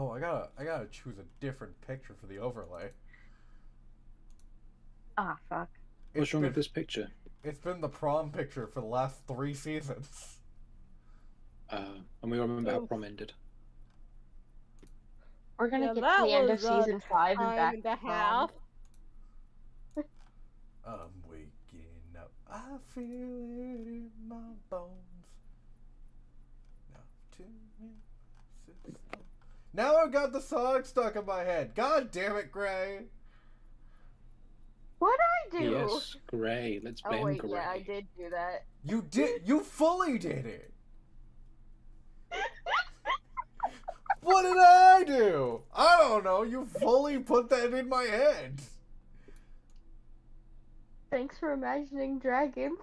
Oh, I gotta choose a different picture for the overlay. Ah, fuck. It's What's wrong been with this picture? it's been the prom picture for the last 3 seasons. And we all remember how Oof. prom ended. We're gonna Yeah, get to that the end of was a season 5 and time back and to a prom. half. I'm waking up. I feel it in my bones. Now to me. Now I've got the song stuck in my head. God damn it, Gray. What'd I do? Yes, Gray. Let's Oh blame wait, Gray. yeah, I did do that. You fully did it. What did I do? I don't know. You fully put that in my head. Thanks for imagining dragons.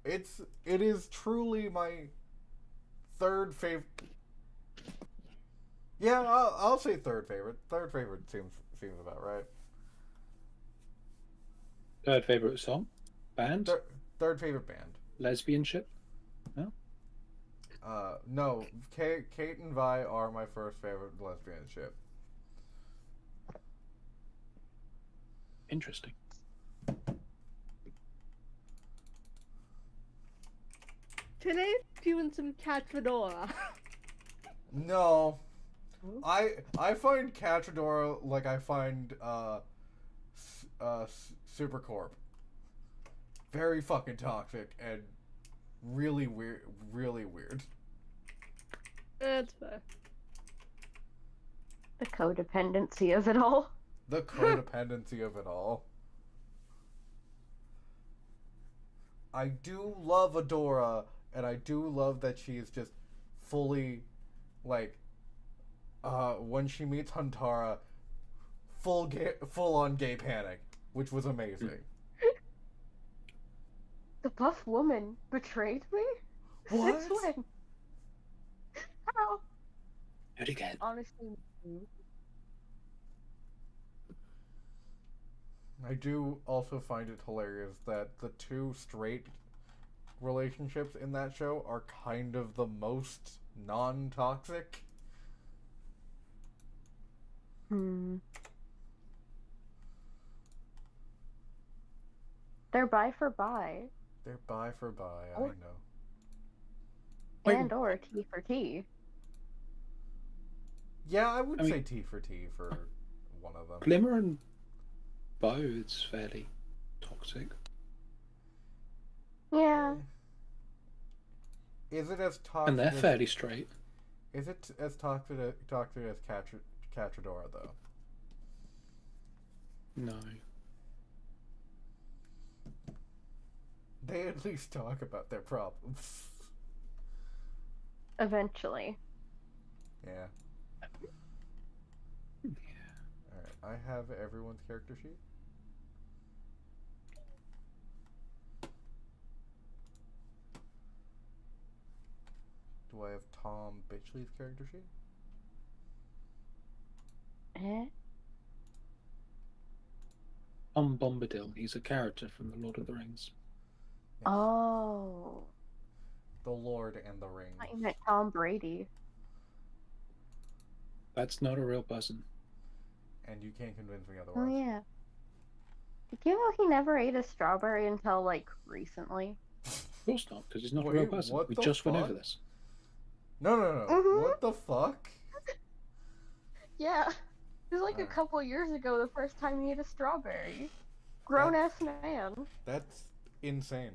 It is truly my third favorite. Yeah, I'll say third favorite. Third favorite seems about right. Third favorite song? Band? Third favorite band. Lesbianship? No? No, Kate and Vi are my first favorite lesbian ship. Interesting. Today, doing some cat fedora. No, I find Cachadora like I find Supercorp very fucking toxic and really weird, really weird. That's fair. The codependency of it all. The codependency of it all. I do love Adora, and I do love that she is just fully, like, when she meets Huntara, full on gay panic, which was amazing. The buff woman betrayed me? What? Since when? How? How'd you get? Honestly, I do also find it hilarious that the two straight relationships in that show are kind of the most non-toxic. They're bi for bi. They're bi for bi, I Oh. know. Wait. And or T for T. Yeah, I would I mean- say T for T for one of them. Glimmer and Bow is fairly toxic. Yeah. Is it as toxic? And they're as, fairly straight. Is it as toxic as Cachadora though? No. They at least talk about their problems. Eventually. Yeah. Yeah. Alright, I have everyone's character sheet. Do I have Tom Bitchley's character sheet? Eh? Bombadil. He's a character from The Lord of the Rings. Yes. Oh. The Lord and the Rings. I thought you meant Tom Brady. That's not a real person. And you can't convince me Oh otherwise. yeah. Did you know he never ate a strawberry until like recently? Of course not, because he's not a real Wait, person. what We the just went fuck? over this. No. Mhm. What the fuck? Yeah. It was like a Alright. couple years ago the first time he ate a strawberry. Grown ass man. That's insane.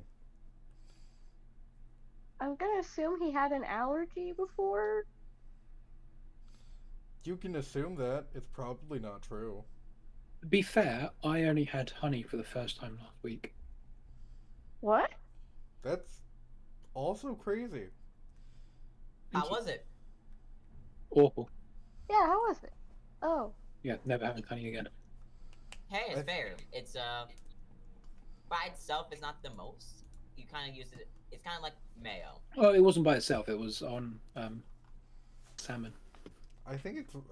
I'm gonna assume he had an allergy before. You can assume that. It's probably not true. To be fair, I only had honey for the first time last week. What? That's also crazy. How Thank you. was it? Awful. Yeah, how was it? Oh. Yeah, never having honey again. Hey, I- it's fair. It's by itself is not the most. You kind of use it. It's kind of like mayo. Oh, it wasn't by itself. It was on salmon. I think okay.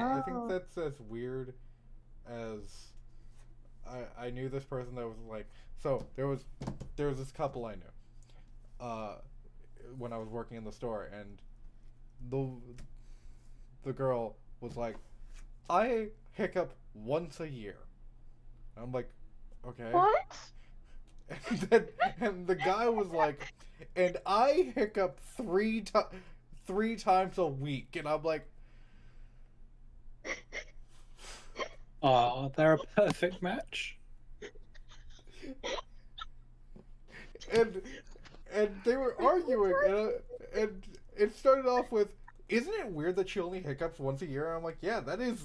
I think Oh. that's as weird as I knew this person that was like, so there was this couple I knew when I was working in the store, and the girl was like, I hiccup once a year. I'm like, okay. What? And the guy was like, and I hiccup three times a week. And I'm like, They're a perfect match. and they were arguing, and it started off with, isn't it weird that she only hiccups once a year? And I'm like, yeah,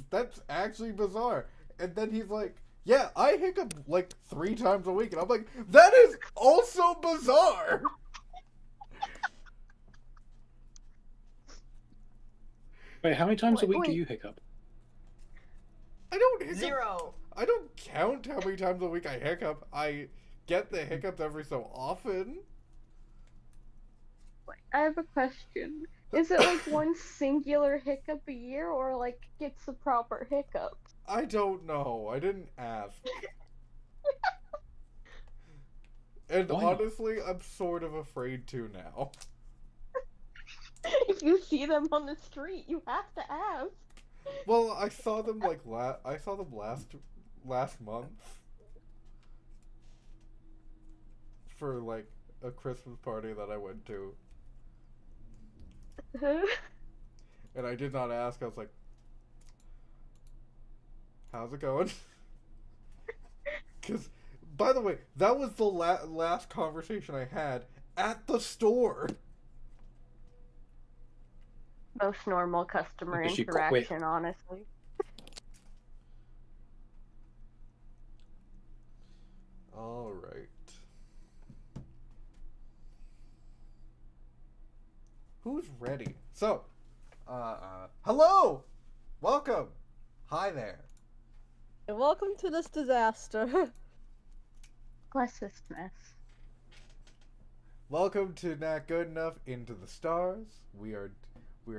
that's actually bizarre. And then he's like, yeah, I hiccup like 3 times a week. And I'm like, that is also bizarre. Wait, how many times a week do Wait. you hiccup? I don't hiccup. 0. I don't count how many times a week I hiccup. I get the hiccups every so often. I have a question. Is it like one singular hiccup a year, or like it's a proper hiccup? I don't know. I didn't ask. And Why not? honestly, I'm sort of afraid to now. If you see them on the street, you have to ask. Well, I saw them like last month for like a Christmas party that I went to, and I did not ask. I was like, "How's it going?" Because, by the way, that was the last conversation I had at the store. Most normal customer Because you quit. interaction, honestly. All right. Who's ready? So, hello! Welcome! Hi there. And welcome to this disaster. Bless this mess. Welcome to Not Good Enough Into the Stars. We are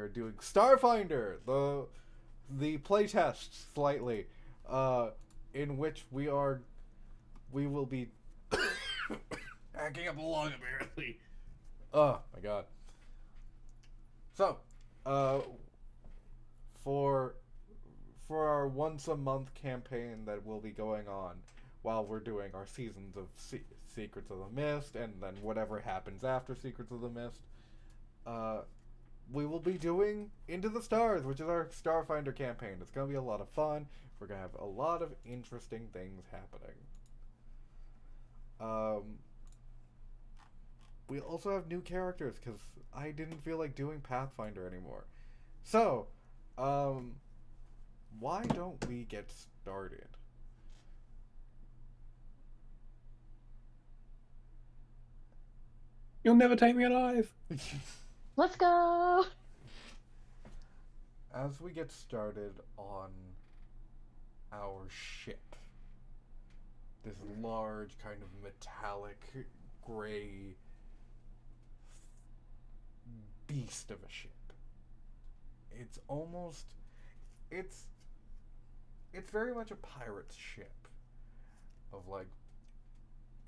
doing Starfinder, the playtest slightly, in which we will be hacking up along apparently. Oh my god. So, for our once a month campaign that will be going on while we're doing our seasons of Secrets of the Mist, and then whatever happens after Secrets of the Mist, we will be doing Into the Stars, which is our Starfinder campaign. It's going to be a lot of fun. We're going to have a lot of interesting things happening. We also have new characters, because I didn't feel like doing Pathfinder anymore. So, why don't we get started? You'll never take me alive. Let's go! As we get started on our ship, this large kind of metallic gray beast of a ship. It's very much a pirate's ship. Of like,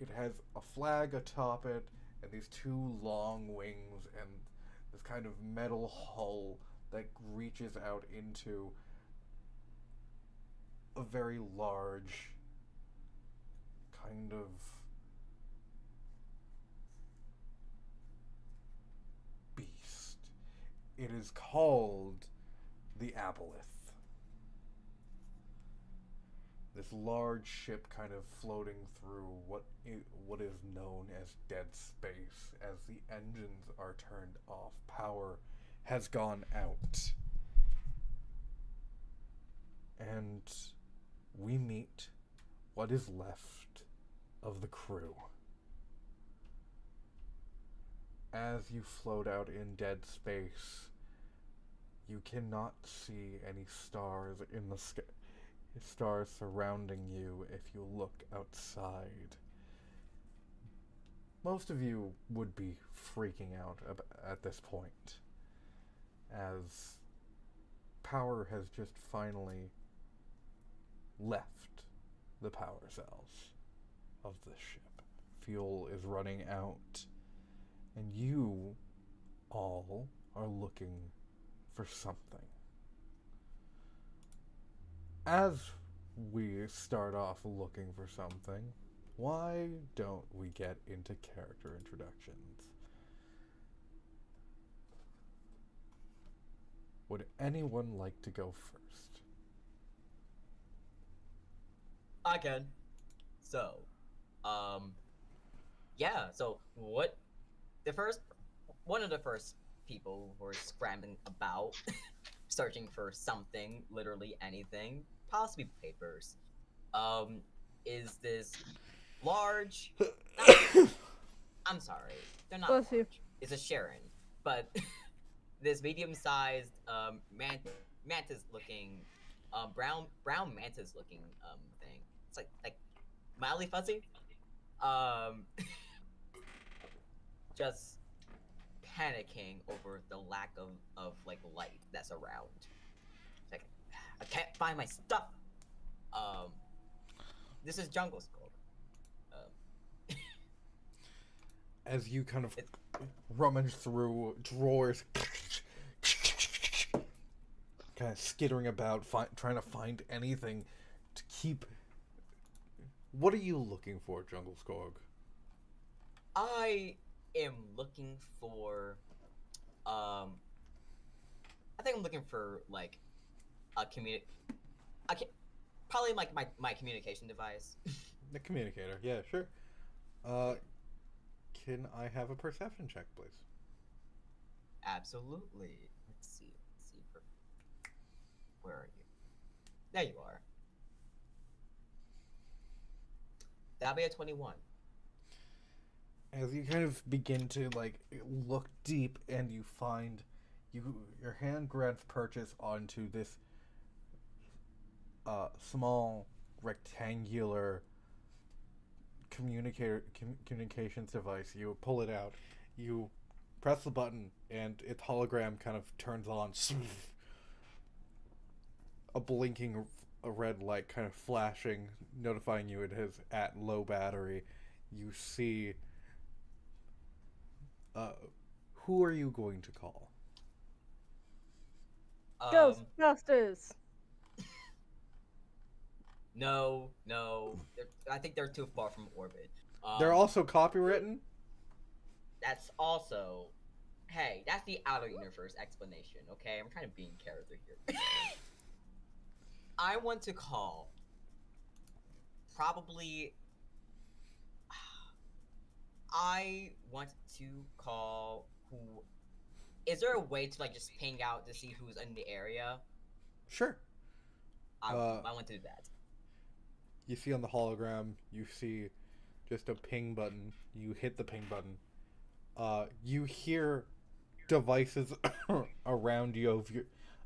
it has a flag atop it, and these 2 long wings, and this kind of metal hull that reaches out into a very large kind of beast. It is called the Aboleth. This large ship kind of floating through what is known as dead space as the engines are turned off. Power has gone out. And we meet what is left of the crew. As you float out in dead space, you cannot see any stars in the sky. Stars surrounding you if you look outside. Most of you would be freaking out at this point, as power has just finally left the power cells of the ship. Fuel is running out, and you all are looking for something. As we start off looking for something, why don't we get into character introductions? Would anyone like to go first? I can. So, yeah. So what? The first, one of the first people who were scrambling about, searching for something, literally anything, possibly papers, is this large? I'm sorry, they're not Bless you. large. It's a Sharon, but this medium-sized mantis-looking, brown mantis-looking thing. It's like mildly fuzzy. Um, just panicking over the lack of like light that's around. It's like I can't find my stuff. Um, this is Jungle Skull. As you kind of rummage through drawers, kind of skittering about, trying to find anything to keep. What are you looking for, Jungle Skog? I am looking for, I think I'm looking for like a probably like my communication device. The communicator, yeah, sure. Can I have a perception check, please? Absolutely. Let's see. Where are you? There you are. That'll be a 21. As you kind of begin to like look deep, and you find your hand grabs purchase onto this small rectangular communications device. You pull it out, you press the button, and its hologram kind of turns on. A blinking red light kind of flashing, notifying you it is at low battery. You see, who are you going to call? Ghostbusters. No. I think they're too far from orbit. They're also copywritten? That's also... Hey, that's the outer universe explanation, okay? I'm trying to be in character here. I want to call... Probably... I want to call who... Is there a way to, like, just ping out to see who's in the area? Sure. I want to do that. You see on the hologram, you see just a ping button. You hit the ping button. You hear devices around you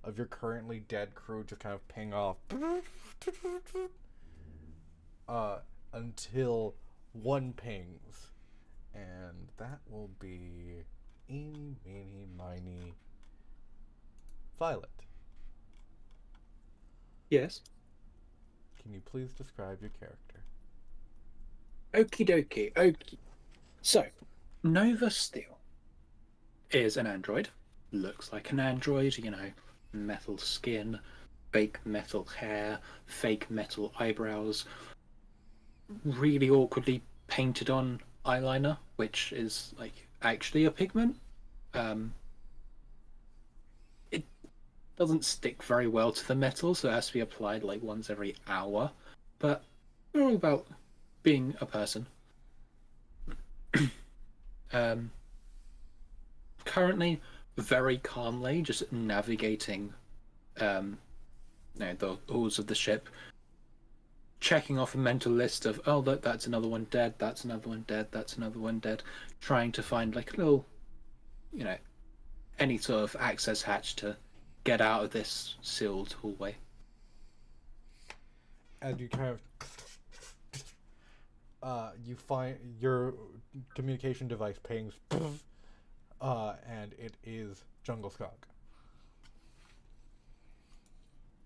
of your currently dead crew just kind of ping off. Until one pings. And that will be eeny, meeny, miny, Violet. Yes. Can you please describe your character? Okie dokie. Okie. So, Nova Steel is an android. Looks like an android, you know, metal skin, fake metal hair, fake metal eyebrows, really awkwardly painted on eyeliner, which is like actually a pigment. It doesn't stick very well to the metal, so it has to be applied like once every hour. But we're all about being a person. Currently, very calmly, just navigating, the halls of the ship, checking off a mental list of, oh, look, that's another one dead, that's another one dead, that's another one dead, trying to find like a little, any sort of access hatch to get out of this sealed hallway. And you kind of you find your communication device pings, and it is Jungle Skog.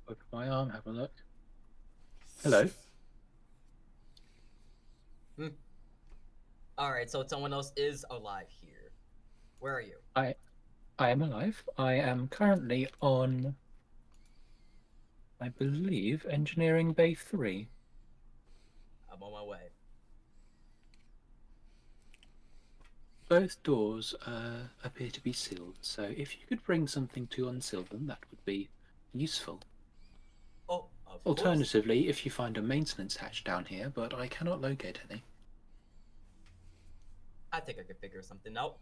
Open my arm, have a look. Hello. Alright, so someone else is alive here. Where are you? I am alive. I am currently on I believe Engineering Bay 3. I'm on my way. Both doors appear to be sealed, so if you could bring something to unseal them, that would be useful. Oh, of course. Alternatively, if you find a maintenance hatch down here, but I cannot locate any. I think I could figure something out.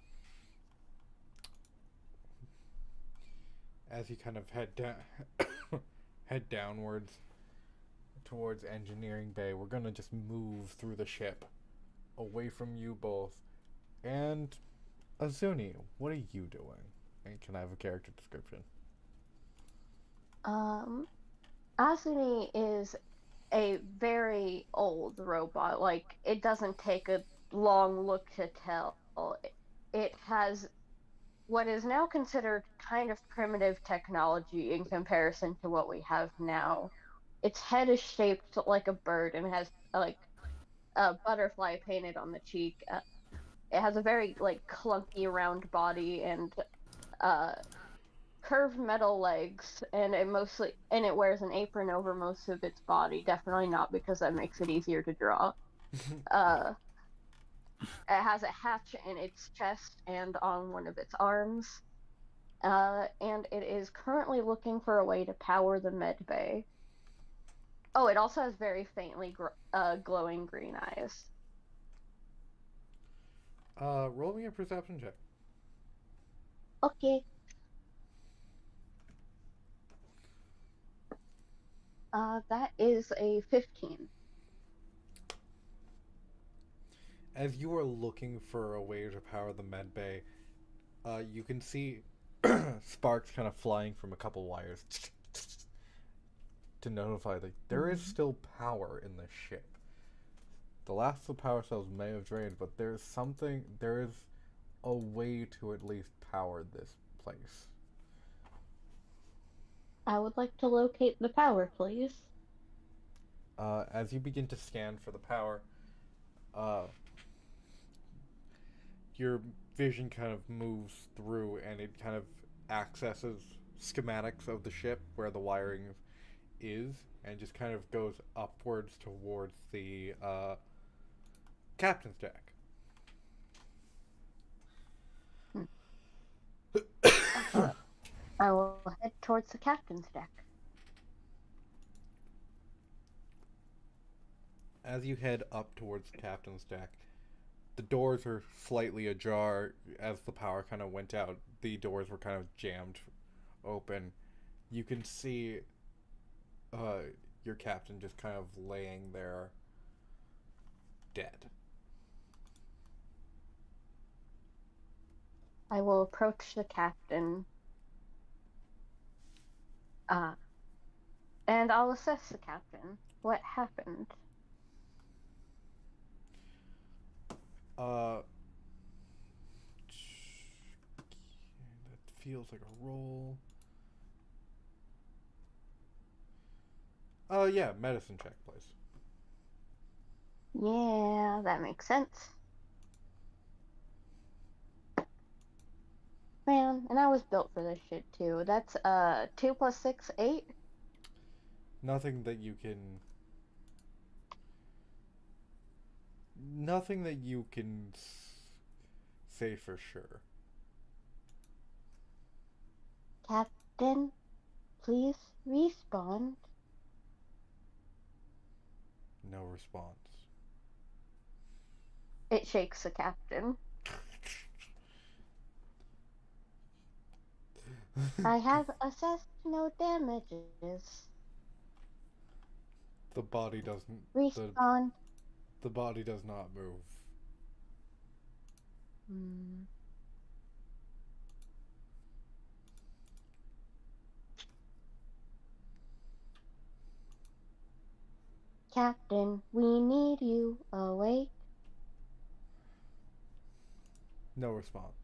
As you kind of head downwards towards Engineering Bay, we're gonna just move through the ship, away from you both. And Azuni, what are you doing? And can I have a character description? Asuni is a very old robot. Like, it doesn't take a long look to tell. It has what is now considered kind of primitive technology in comparison to what we have now. Its head is shaped like a bird and has like a butterfly painted on the cheek. It has a very like clunky round body and curved metal legs, and it wears an apron over most of its body. Definitely not because that makes it easier to draw. It has a hatch in its chest and on one of its arms. And it is currently looking for a way to power the med bay. Oh, it also has very faintly glowing green eyes. Roll me a perception check. Okay. That is a 15. As you are looking for a way to power the med bay, you can see sparks kind of flying from a couple wires to notify that there is still power in the ship. The last of the power cells may have drained, but there is a way to at least power this place. I would like to locate the power, please. As you begin to scan for the power, your vision kind of moves through and it kind of accesses schematics of the ship where the wiring is and just kind of goes upwards towards the captain's deck. I will head towards the captain's deck. As you head up towards the captain's deck, the doors are slightly ajar. As the power kind of went out, the doors were kind of jammed open. You can see your captain just kind of laying there dead. I will approach the captain. And I'll assess the captain. What happened? That feels like a roll. Yeah, medicine check, please. Yeah, that makes sense. Man, and I was built for this shit too. That's 2 + 6, 8. Nothing that you can say for sure. Captain, please respond. No response. It shakes the captain. I have assessed no damages. The body doesn't. Respond. The body does not move. Captain, we need you awake. No response.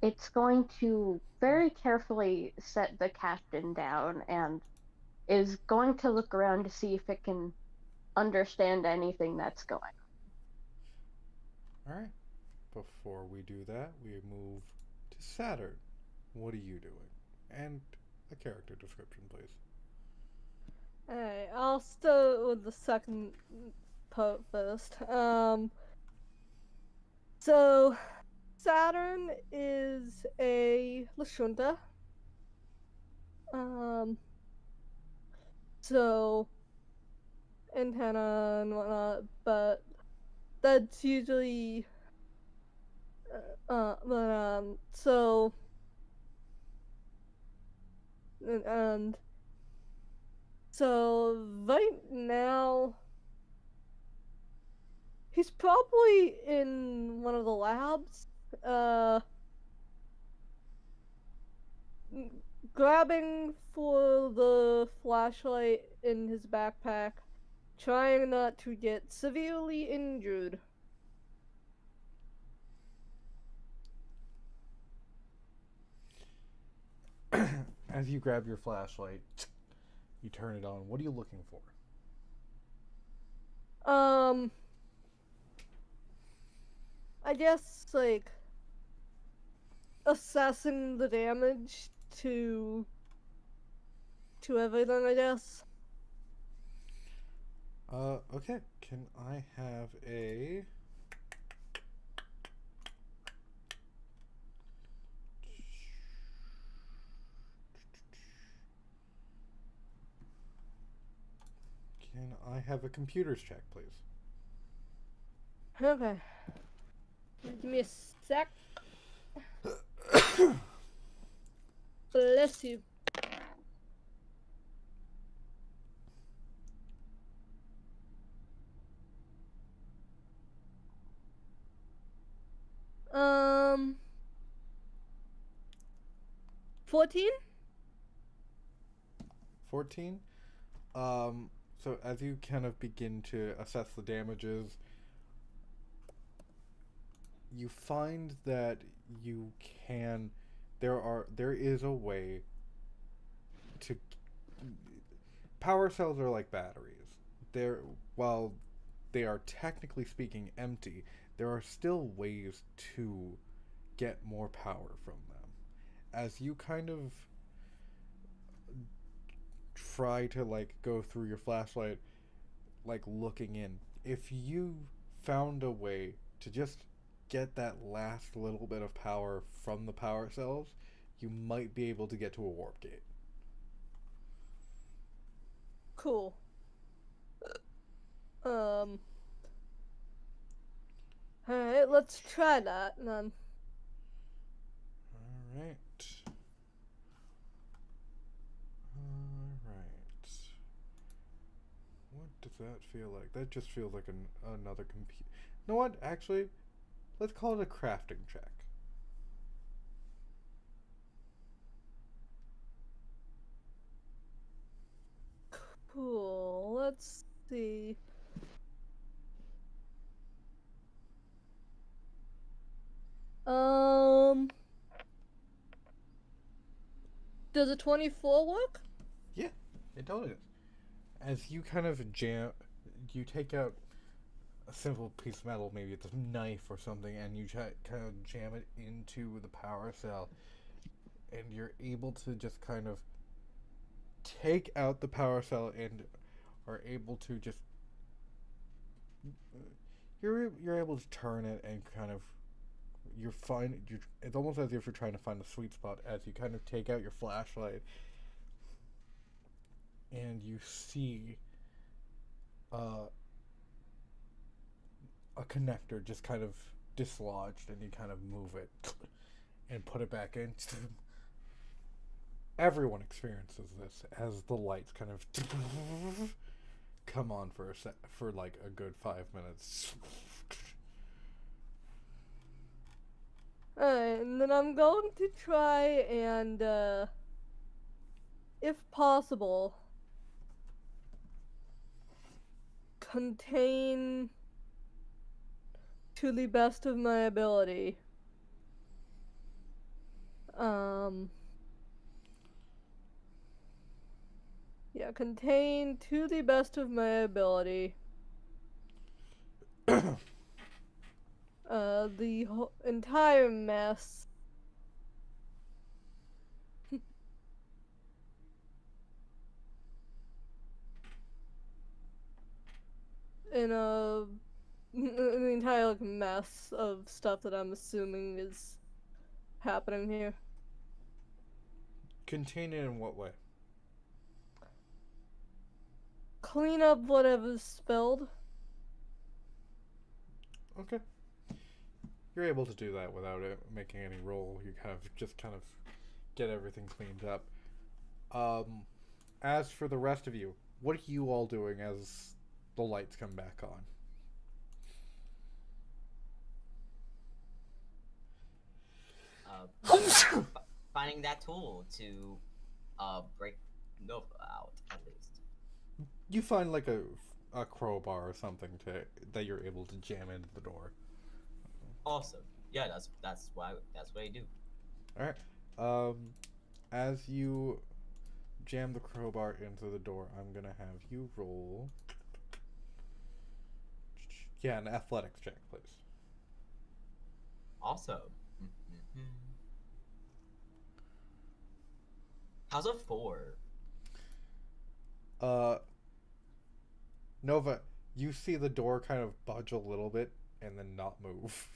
It's going to very carefully set the captain down and is going to look around to see if it can understand anything that's going on. Alright. Before we do that, we move to Saturn. what are you doing? And a character description, please. Alright, I'll start with the second part first. So Saturn is a Lashunta. So antenna and whatnot, but that's usually so and so right now he's probably in one of the labs, grabbing for the flashlight in his backpack, trying not to get severely injured. As you grab your flashlight, you turn it on. What are you looking for? I guess like assessing the damage to everything, I guess. Okay. Can I have a... Can I have a computers check, please? Okay. Give me a sec. Bless you. Um, 14? 14? So as you kind of begin to assess the damages, you find that you can... There is a way to... Power cells are like batteries. While they are technically speaking empty, there are still ways to get more power from them. As you kind of try to like go through your flashlight, like looking in, if you found a way to just get that last little bit of power from the power cells, you might be able to get to a warp gate. Cool. Alright, let's try that then. Alright. What does that feel like? That just feels like another computer. You know what? Actually, let's call it a crafting check. Cool. Let's see. Does a 24 work? Yeah, it totally does. As you kind of you take out a simple piece of metal, maybe it's a knife or something, and you kind of jam it into the power cell, and you're able to just kind of take out the power cell and are able to just you're able to turn it and kind of it's almost as if you're trying to find the sweet spot as you kind of take out your flashlight and you see a connector just kind of dislodged, and you kind of move it and put it back in. Everyone experiences this as the lights kind of come on for like a good 5 minutes. Alright, and then I'm going to try and, if possible, contain to the best of my ability. Yeah, contain to the best of my ability. The entire mess in an entire like, mess of stuff that I'm assuming is happening here. Contain it in what way? Clean up whatever's spilled. Okay. You're able to do that without it making any roll. You kind of get everything cleaned up. As for the rest of you, what are you all doing as the lights come back on? Finding that tool to break Nova out at least. You find like a crowbar or something that you're able to jam into the door. Awesome. Yeah, that's what I do. All right. As you jam the crowbar into the door, I'm gonna have you roll. Yeah, an athletics check, please. Awesome. How's a 4? Nova, you see the door kind of budge a little bit and then not move.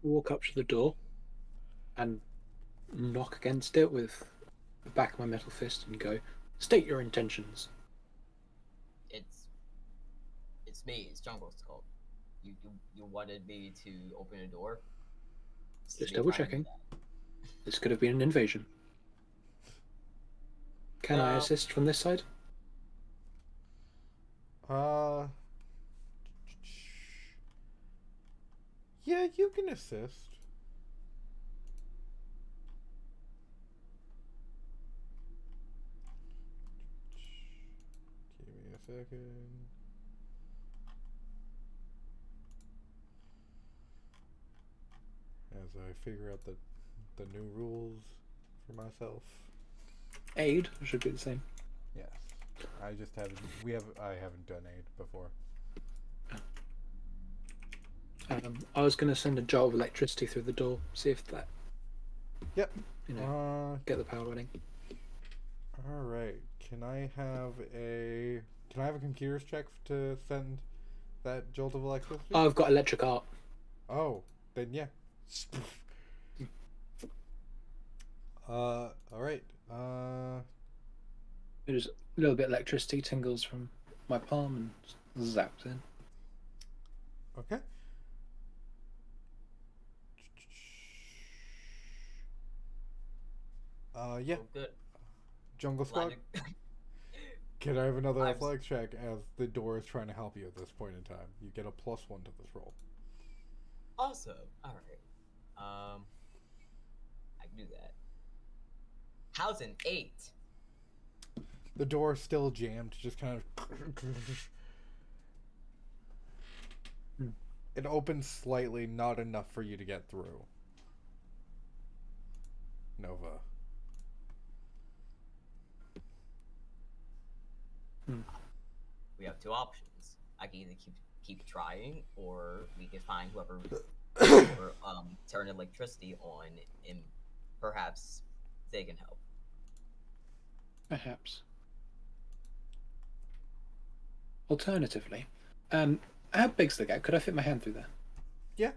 Walk up to the door and knock against it with the back of my metal fist and go, "State your intentions." It's me. It's Jungle Skull. You wanted me to open a door? Just double checking. This could have been an invasion. Can I assist from this side? Yeah, you can assist. Give me a second. As I figure out the new rules for myself. Aid should be the same. Yes. I just haven't I haven't done aid before. I was going to send a jolt of electricity through the door, see if that. Yep. Get the power running. All right. Can I have a computer's check to send that jolt of electricity? I've got electric art. Oh, then yeah. All right. There's a little bit of electricity tingles from my palm and zaps in. Okay. Yeah. Oh, good. Jungle Squad. Can I have another athletics check as the door is trying to help you at this point in time? You get a +1 to this roll. Awesome. All right. I can do that. How's an 8? The door is still jammed, just kind of. It opens slightly, not enough for you to get through. Nova. We have 2 options. I can either keep trying, or we can find whoever or turn electricity on, and perhaps they can help. Perhaps. Alternatively, how big's the gap? Could I fit my hand through there? Yeah.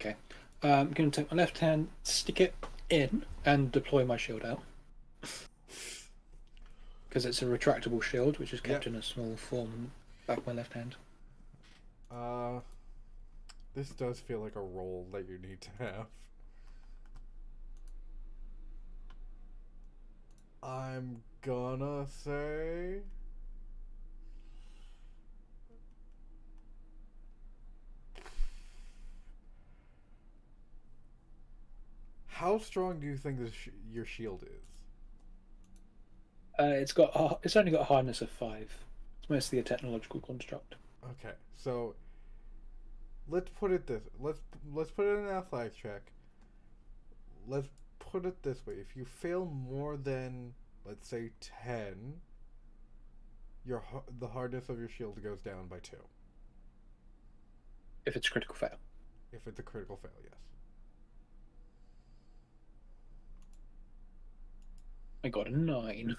Okay. I'm going to take my left hand, stick it in, and deploy my shield out. Because it's a retractable shield, which is kept in a small form back of my left hand. This does feel like a roll that you need to have. I'm gonna say... How strong do you think your shield is? It's only got a hardness of 5. It's mostly a technological construct. Okay, so let's put it this. Let's put it in an athletics check. Let's put it this way: if you fail more than, let's say, 10, the hardness of your shield goes down by 2. If it's a critical fail. If it's a critical fail, yes. I got a 9.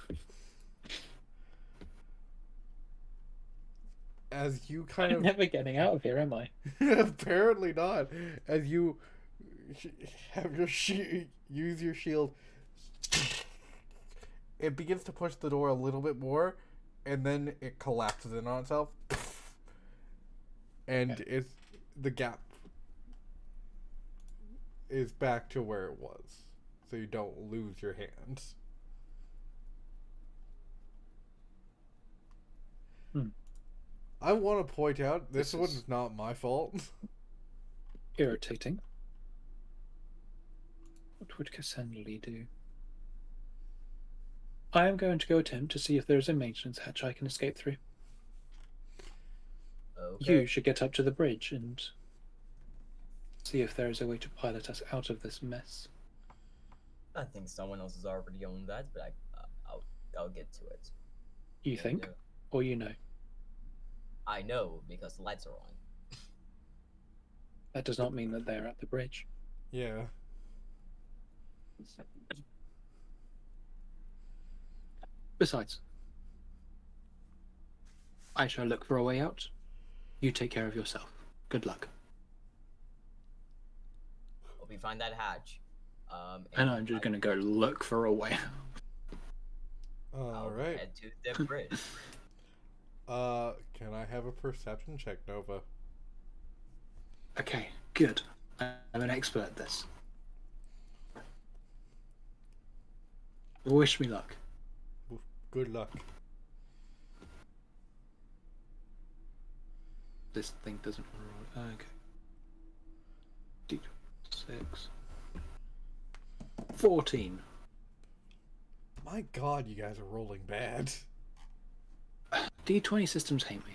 As you kind I'm of never getting out of here, am I? apparently not. As you have your use your shield, it begins to push the door a little bit more, and then it collapses in on itself, and it's the gap is back to where it was, so you don't lose your hands. I want to point out this one's not my fault. Irritating. What would Cassandra do? I am going to go attempt to see if there is a maintenance hatch I can escape through. Okay. You should get up to the bridge and see if there is a way to pilot us out of this mess. I think someone else has already owned that, but I'll get to it. You think? Yeah. Or you know? I know because the lights are on. That does not mean that they're at the bridge. Yeah. Besides, I shall look for a way out. You take care of yourself. Good luck. Hope we find that hatch. And I'm just going to go look for a way out. All I'll right. head to the bridge. Can I have a perception check, Nova? Okay, good. I'm an expert at this. Wish me luck. Good luck. This thing doesn't roll. Okay. D6. 14. My God, you guys are rolling bad. D20 systems hate me.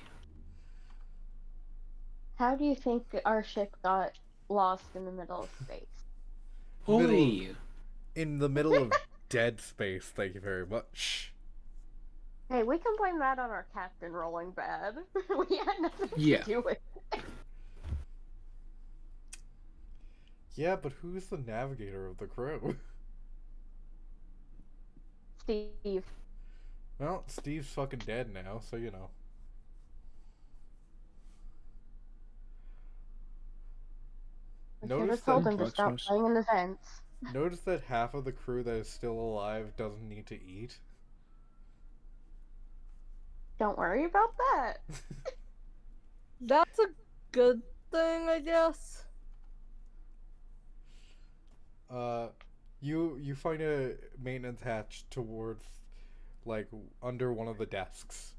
How do you think our ship got lost in the middle of space? Oi! In the middle of dead space, thank you very much. Hey, we can blame that on our captain rolling bad. We had nothing Yeah. to do with it. Yeah, but who's the navigator of the crew? Steve. Well, Steve's fucking dead now, so you know. We should have Notice told that, him to stop Proximus. playing in the vents. notice that half of the crew that is still alive doesn't need to eat. Don't worry about that. That's a good thing, I guess. You find a maintenance hatch towards, like, under one of the desks.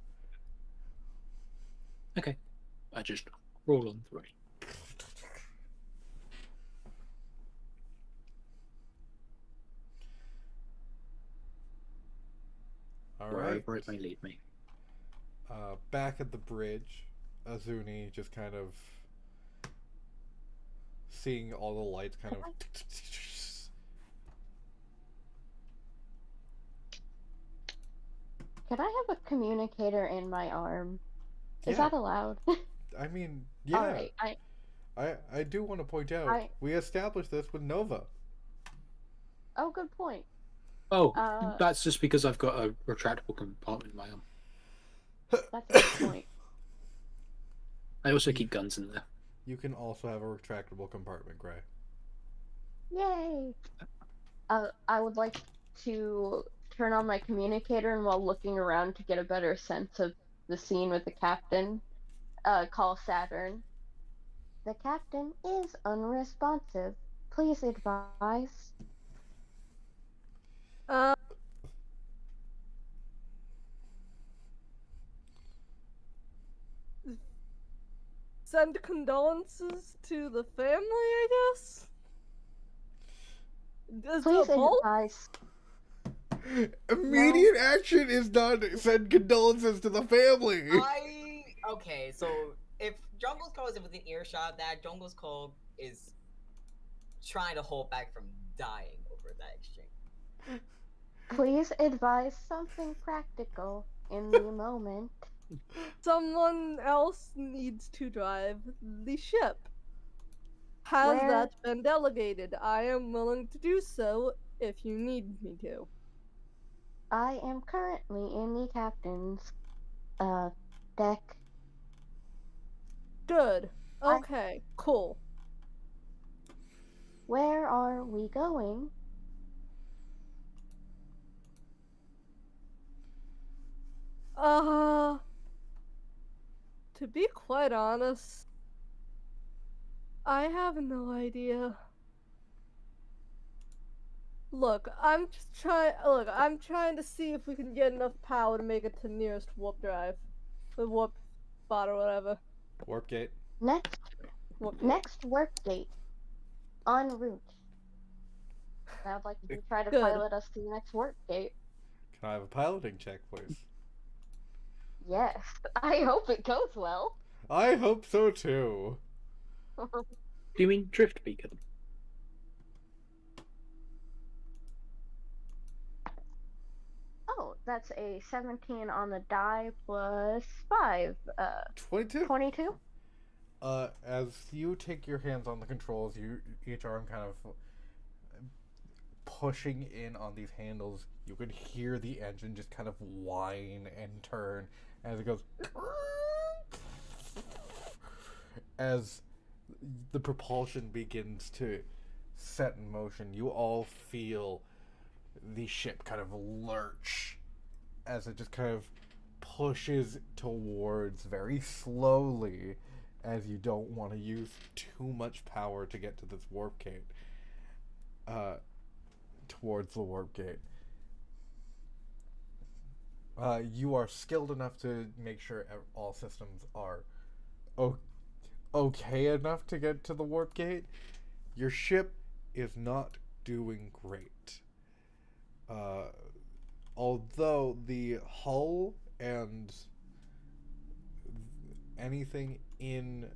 Okay. I just roll on through. Alright. Wherever it may lead me. Back at the bridge, Azuni just kind of seeing all the lights kind of. Could I have a communicator in my arm? Is Yeah. that allowed? I mean, yeah. Alright, I do want to point out we established this with Nova. oh, good point. Oh, Uh, that's just because I've got a retractable compartment in my arm. That's a good point. I also keep guns in there. You can also have a retractable compartment, Gray. Yay! I would like to turn on my communicator and while looking around to get a better sense of the scene with the captain, call Saturn. The captain is unresponsive. Please advise. Send condolences to the family, I guess? Does Please the bolt? advise. Immediate action is not send condolences to the family. Okay, so if Jungle's Call is within earshot, that Jungle's Call is trying to hold back from dying over that exchange. Please advise something practical in the moment. Someone else needs to drive the ship. Has Where- that been delegated? I am willing to do so if you need me to. I am currently in the captain's deck. Good. I- Okay, cool. Where are we going? Uh, to be quite honest, I have no idea. Look, I'm trying to see if we can get enough power to make it to the nearest warp drive. The warp spot or whatever. Warp gate. Next Warp gate. next work gate. En route. I would like you to try to Good. pilot us to the next work gate. Can I have a piloting check, please? Yes. I hope it goes well. I hope so too. Do you mean drift beacon? Oh, that's a 17 on the die plus 5. 22. 22? As you take your hands on the controls, each arm kind of pushing in on these handles, you can hear the engine just kind of whine and turn as it goes. As the propulsion begins to set in motion, you all feel the ship kind of lurch as it just kind of pushes towards very slowly, as you don't want to use too much power to get to this warp gate. Towards the warp gate. You are skilled enough to make sure all systems are okay enough to get to the warp gate. Your ship is not doing great. Although the hull and anything in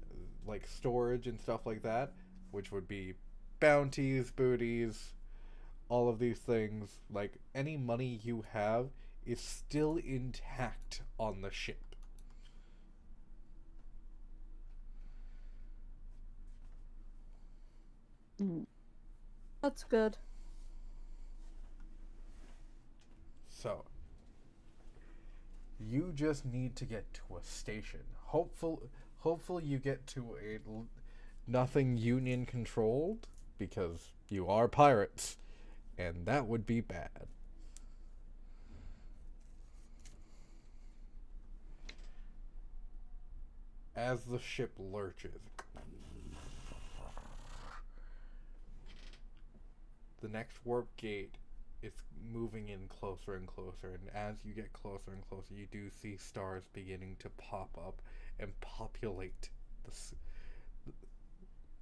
like storage and stuff like that, which would be bounties, booties, all of these things, like any money you have is still intact on the ship. That's good. So, you just need to get to a station. Hopefully you get to a nothing Union controlled, because you are pirates, and that would be bad. As the ship lurches, the next warp gate is moving in closer and closer, and as you get closer and closer, you do see stars beginning to pop up and populate the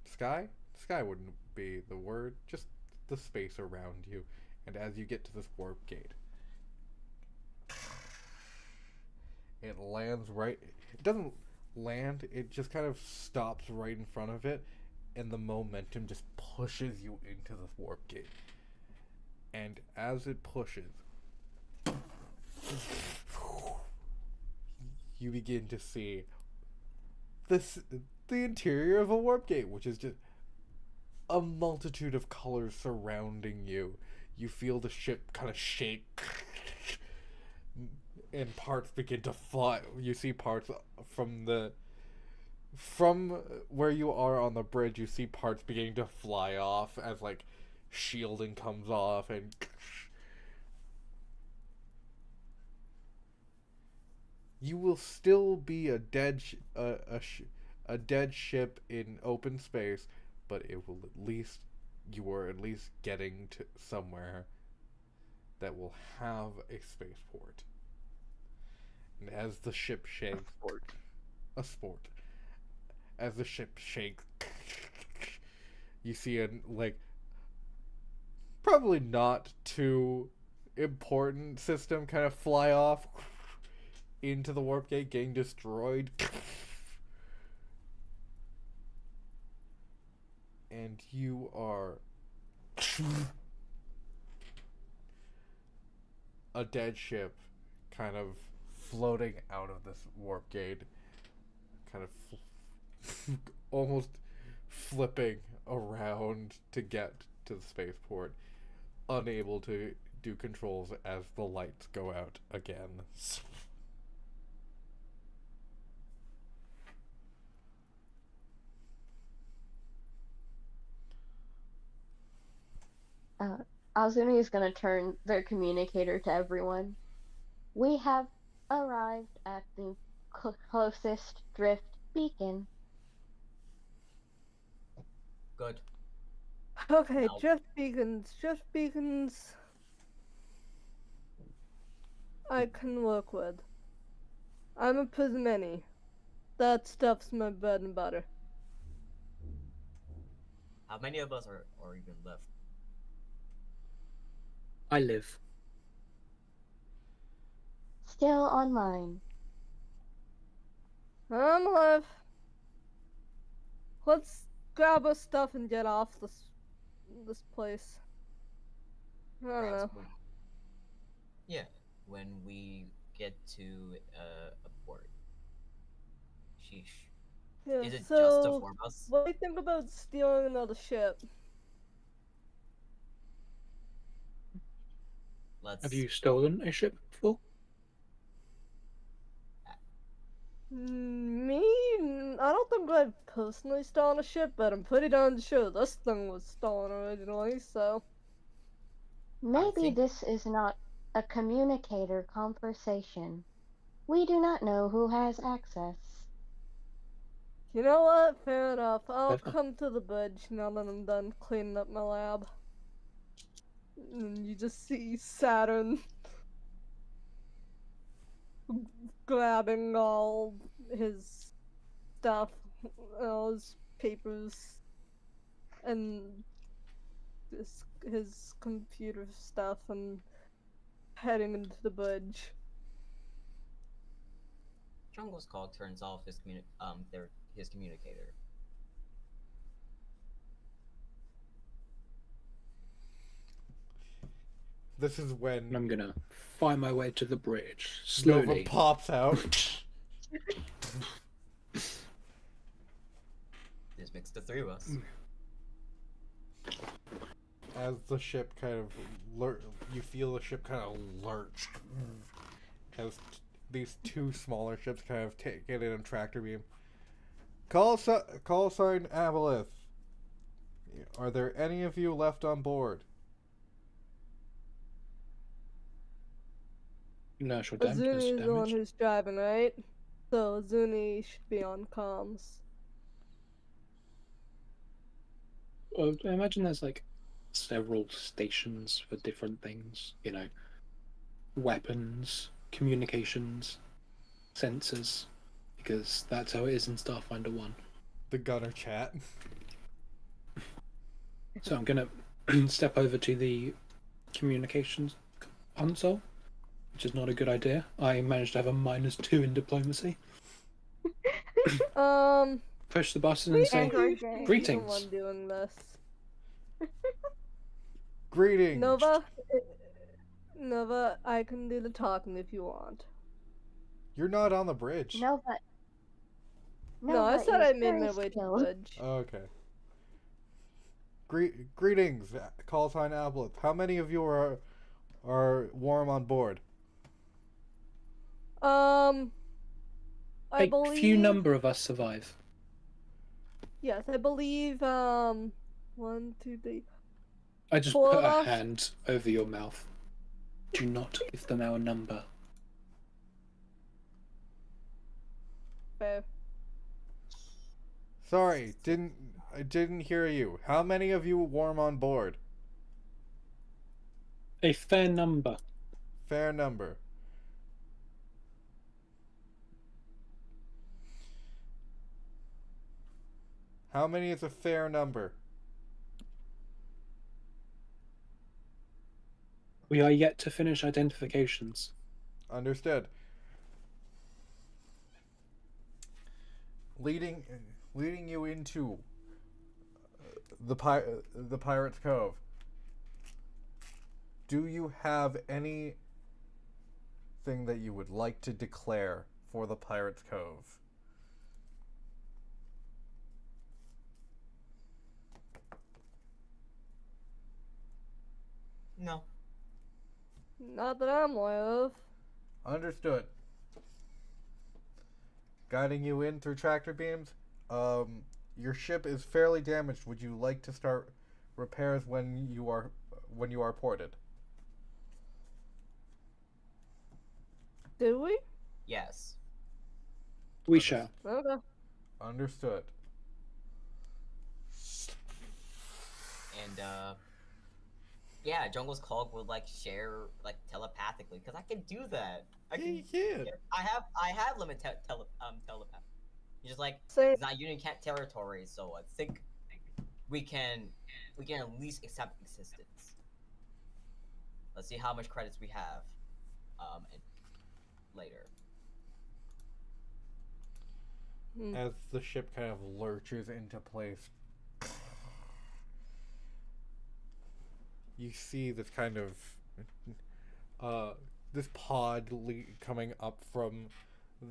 sky. Sky wouldn't be the word, just the space around you. And as you get to this warp gate, it lands right. It doesn't land, it just kind of stops right in front of it, and the momentum just pushes you into this warp gate. And as it pushes, you begin to see the interior of a warp gate, which is just a multitude of colors surrounding you. You feel the ship kind of shake, and parts begin to fly. You see parts from where you are on the bridge. You see parts beginning to fly off as like shielding comes off, and you will still be a dead ship in open space, but it will you are at least getting to somewhere that will have a spaceport. And as the ship shakes, a sport. As the ship shakes, you see a probably not too important system kind of fly off into the warp gate, getting destroyed. And you are a dead ship kind of floating out of this warp gate, kind of almost flipping around to get to the spaceport, unable to do controls as the lights go out again. Azumi is going to turn their communicator to everyone. We have arrived at the closest drift beacon. Good. Okay, Now- drift beacons. Drift beacons. I can work with. I'm a Prismeni. That stuff's my bread and butter. How many of us are even left? I live. Still online. I'm alive. Let's grab our stuff and get off this place. I don't know. Perhaps yeah, when we get to a port. Sheesh. Yeah, Is it just the so four of us? what do you think about stealing another ship? Let's. Have you stolen a ship before? Me? I don't think I've personally stolen a ship, but I'm pretty darn sure this thing was stolen originally, so. Maybe think- this is not a communicator conversation. We do not know who has access. You know what? Fair enough. I'll Clever. come to the bridge now that I'm done cleaning up my lab. And you just see Saturn grabbing all his stuff, all his papers, and his computer stuff, and heading into the bridge. Jungle's call turns off his his communicator. This is And when I'm gonna find my way to the bridge Nova slowly. pops out. This makes the three of us. As the ship kind of you feel the ship kind of lurch as these two smaller ships kind of take it in a tractor beam. Call sign Aboleth. Are there any of you left on board? Inertial damage. Azuni is the one who's driving, right? So Azuni should be on comms. Well, I imagine there's like several stations for different things. You know, weapons, communications, sensors, because that's how it is in Starfinder 1. The gunner chat. So I'm gonna step over to the communications console, which is not a good idea. I managed to have a -2 in diplomacy. Push the button and say, Android game. "Greetings." The one doing this. Greetings. Nova, I can do the talking if you want. You're not on the bridge. No, but. No, I but said he's I made very my way to the skilled. bridge. Okay. Greetings, call sign Aboleth. How many of you are warm on board? I A believe. few number of us survive. Yes, I believe. 1, 2, 3. I just Four put of a us? hand over your mouth. Do not give them our number. Fair. Sorry, I didn't hear you. How many of you warm on board? A fair number. Fair number. How many is a fair number? We are yet to finish identifications. Understood. Leading you into the Pirate's Cove. Do you have anything that you would like to declare for the Pirate's Cove? No. Not that I'm aware of. Understood. Guiding you in through tractor beams. Your ship is fairly damaged. Would you like to start repairs when you are ported? Did we? Yes. We shall. Okay. Understood. And yeah, Jungle's Cog would like share like telepathically because I can do that. I can. Yeah. I have limited telepath. It's just like Same. it's not Union Cat territory, so I think we can at least accept existence. Let's see how much credits we have. And later. As the ship kind of lurches into place, you see this kind of this pod coming up from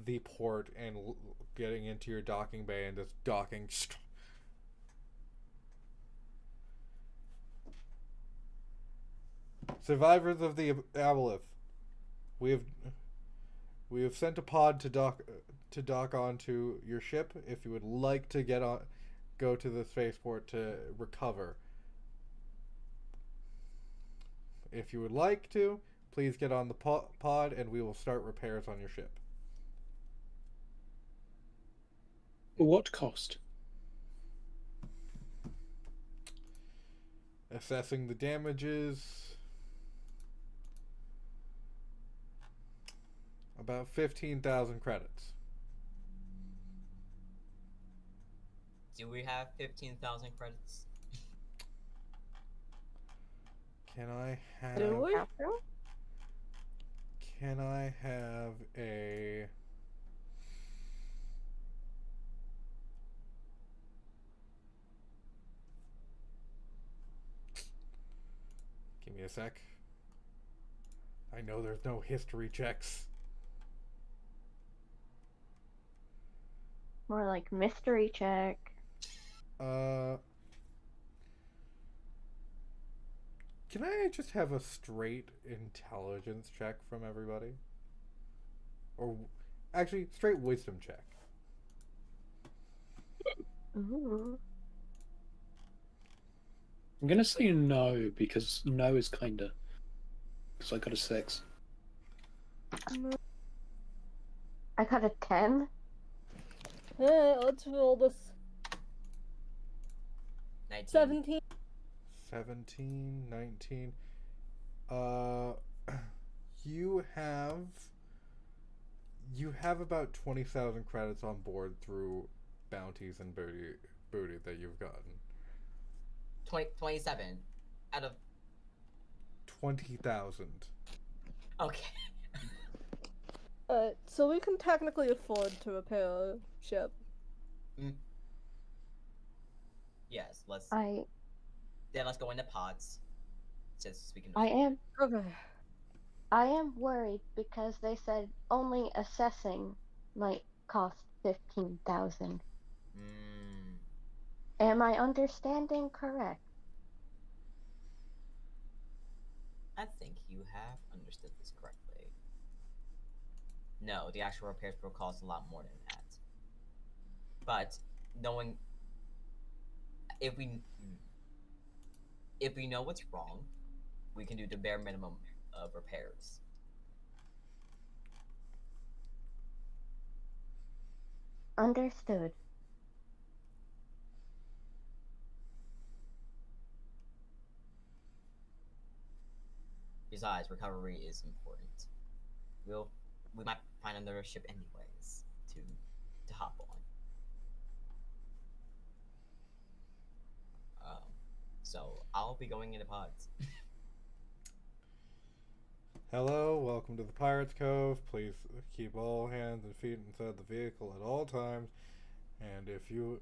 the port and getting into your docking bay and just docking. Survivors of the Aboleth, we have sent a pod to dock onto your ship. If you would like to go to the spaceport to recover. If you would like to, please get on the pod and we will start repairs on your ship. What cost? Assessing the damages. About 15,000 credits. Do we have 15,000 credits? Can I have... Do we? Can I have a... Give me a sec. I know there's no history checks. More like mystery check. Can I just have a straight intelligence check from everybody? Or, actually, straight wisdom check. Ooh. I'm gonna say no because no is kinda. Because I got a 6. I got a 10. Let's roll this. 19. 17. 17, 19. You have about 20,000 credits on board through bounties and booty that you've gotten. 27 out of 20,000. okay. So we can technically afford to repair a ship. Yes, let's go into pods. Since we can. Okay. I am worried because they said only assessing might cost 15,000. Am I understanding correct? I think you have understood this correctly. No, the actual repairs will cost a lot more than that. But knowing if we know what's wrong, we can do the bare minimum of repairs. Understood. Besides, recovery is important. We might find another ship anyways to hop on. So I'll be going into pods. Hello, welcome to the Pirates Cove. Please keep all hands and feet inside the vehicle at all times. And if you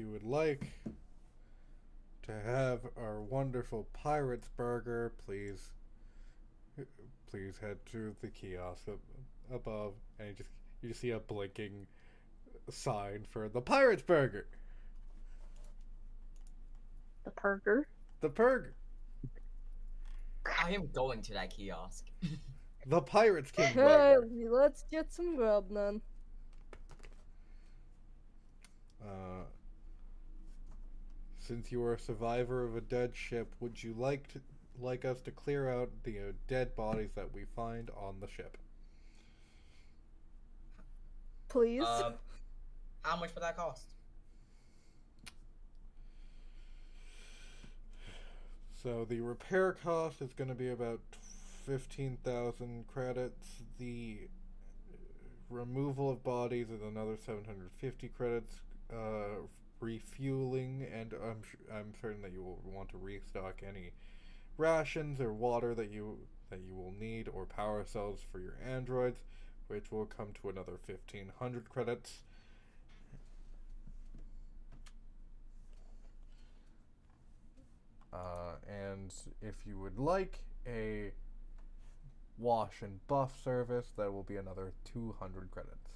would like to have our wonderful Pirates Burger, please head to the kiosk above, and you see a blinking sign for the Pirates Burger. The Purger. The Purger. I am going to that kiosk. The Pirates King Alright, Burger. let's get some grub then. Since you are a survivor of a dead ship, would you like us to clear out the dead bodies that we find on the ship? Please. How much would that cost? So the repair cost is going to be about 15,000 credits. The removal of bodies is another 750 credits. Refueling, and I'm certain that you will want to restock any rations or water that you will need, or power cells for your androids, which will come to another 1,500 credits. And if you would like a wash and buff service, that will be another 200 credits.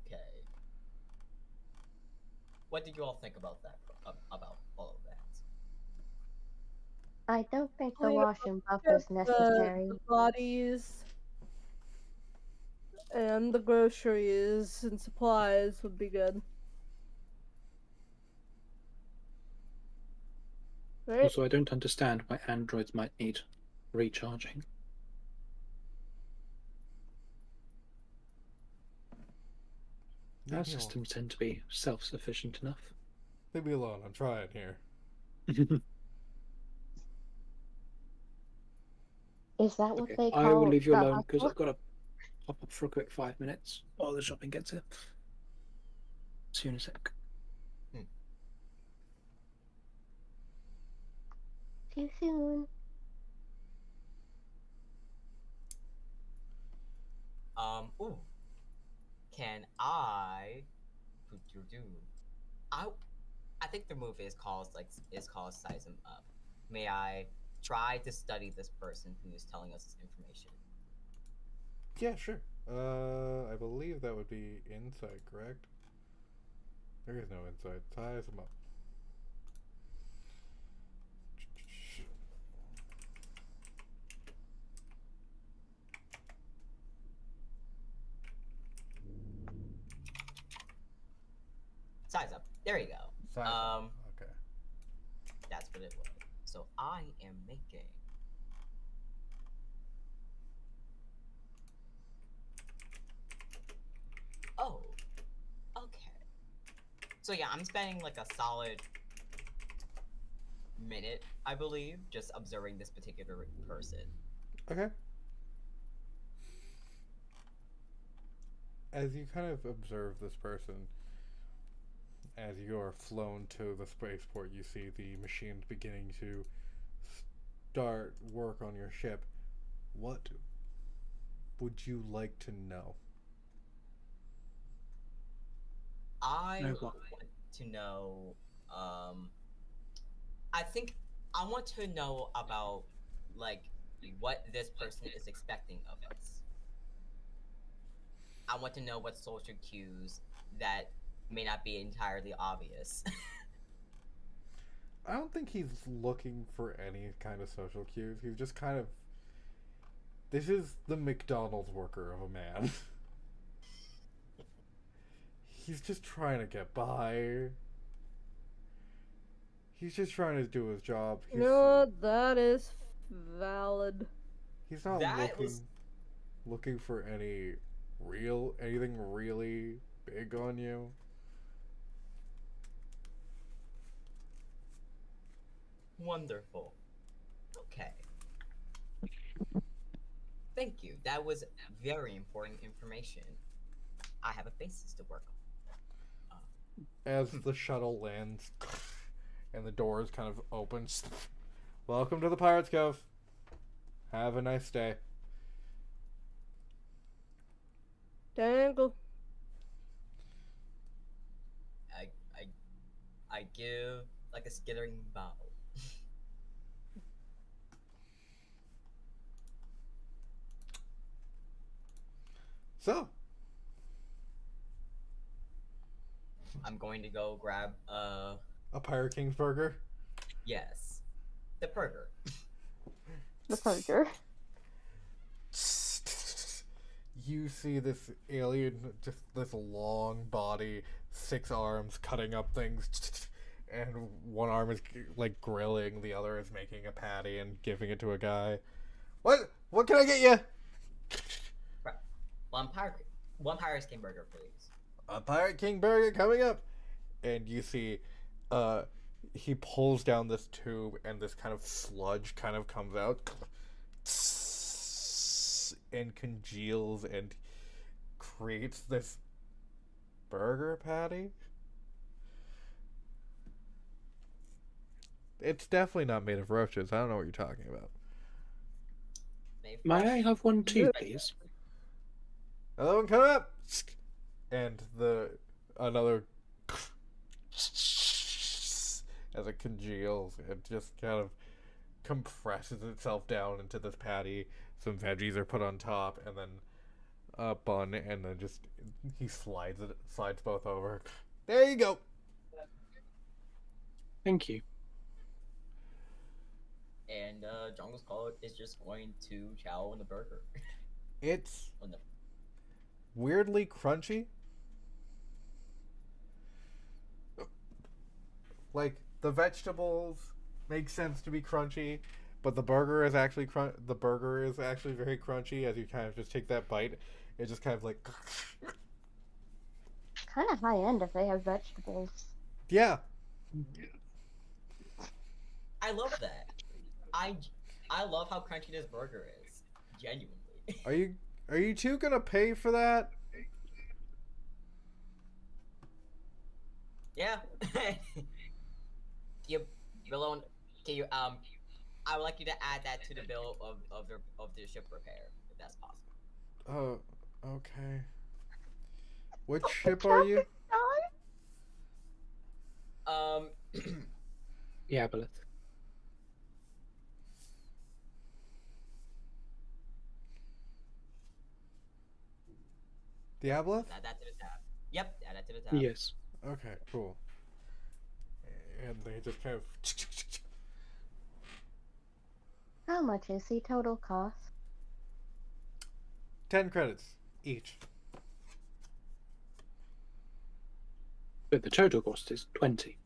Okay. What did you all think about that? About all of that? I don't think the Clean wash and buff up is necessary. the bodies and the groceries and supplies would be good. Right? Also, I don't understand why androids might need recharging. Our Leave me alone. systems tend to be self-sufficient enough. Leave me alone. I'm trying here. Is that what Okay, they call I will leave you the alone because hustle? I've got to pop up for a quick 5 minutes while the shopping gets here. See you in a sec. Too soon. Ooh. Can I do? I think the move is called size him up. May I try to study this person who is telling us this information? Yeah, sure. I believe that would be insight, correct? There is no insight. Size them up. Size up. There you go. Size up. Okay. That's what it was. So I am making. Oh. Okay. So yeah, I'm spending like a solid minute, I believe, just observing this particular person. Okay. As you kind of observe this person, as you are flown to the spaceport, you see the machines beginning to start work on your ship. What would you like to know? I No, what? want to know. I think I want to know about like what this person is expecting of us. I want to know what social cues that may not be entirely obvious. I don't think he's looking for any kind of social cues. He's just kind of. This is the McDonald's worker of a man. He's just trying to get by. He's just trying to do his job. You know what? That is valid. He's not That was- looking for anything really big on you. Wonderful. Okay. Thank you. That was very important information. I have a basis to work on. As the shuttle lands and the doors kind of opens. Welcome to the Pirates Cove. Have a nice day. Dangle. I give like a skittering bow. So, I'm going to go grab a Pirate King's burger. Yes. The burger. The burger. You see this alien, just this long body, 6 arms, cutting up things, and one arm is like grilling, the other is making a patty and giving it to a guy. What can I get you? Right. One Pirates King burger, please. A Pirate King burger coming up. And you see, he pulls down this tube, and this kind of sludge kind of comes out, and congeals and creates this burger patty. It's definitely not made of roaches. I don't know what you're talking about. May I have one too, please? Another one coming up, and another as it congeals, it just kind of compresses itself down into this patty. Some veggies are put on top, and then a bun, and then just he slides both over. There you go. Thank you. And Jungle's Call is just going to chow on the burger. It's On the weirdly crunchy. Like, the vegetables make sense to be crunchy, but the burger is actually very crunchy. As you kind of just take that bite, it just kind of like Kind of high end if they have vegetables. yeah. I love that. I love how crunchy this burger is. Genuinely. Are you two gonna pay for that? Yeah. you below. Can you I would like you to add that to the bill of the ship repair, if that's possible. Oh, okay. Which ship are you? Diaboleth. Diaboleth? Add that to the tab. Yep, add that to the tab. Yes. Okay, cool. And they just kind of How much is the total cost? 10 credits each. But the total cost is 20.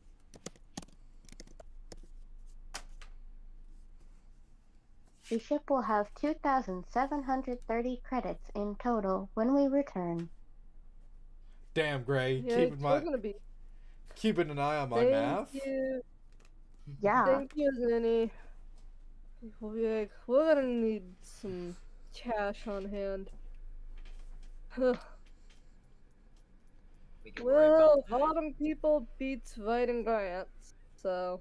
The ship will have 2,730 credits in total when we return. Damn, Gray. Yeah, it's still gonna be. Keeping an eye on my Thank math. you. Yeah. Thank you, Zinni. We'll be like, we're gonna need some cash on hand. We can worry Well, about bottom people beats writing grants, so.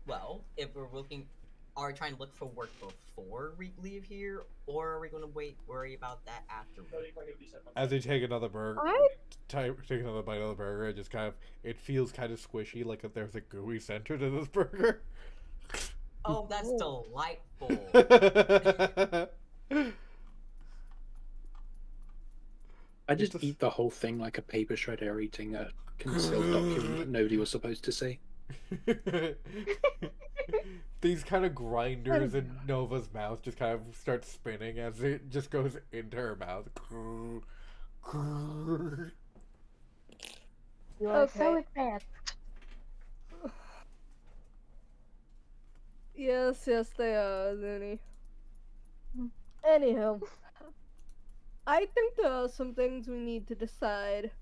Well, if we're looking, are we trying to look for work before we leave here, or are we going to worry about that after? As you take another burger, I- take another bite of the burger, it feels kind of squishy, like if there's a gooey center to this burger. Oh, that's delightful. I just just- eat the whole thing like a paper shredder eating a concealed document that nobody was supposed to see. These kind of grinders in Nova's mouth just kind of start spinning as it just goes into her mouth. You are so Okay. advanced. Yes, they are, Zinni. Anyhow, I think there are some things we need to decide,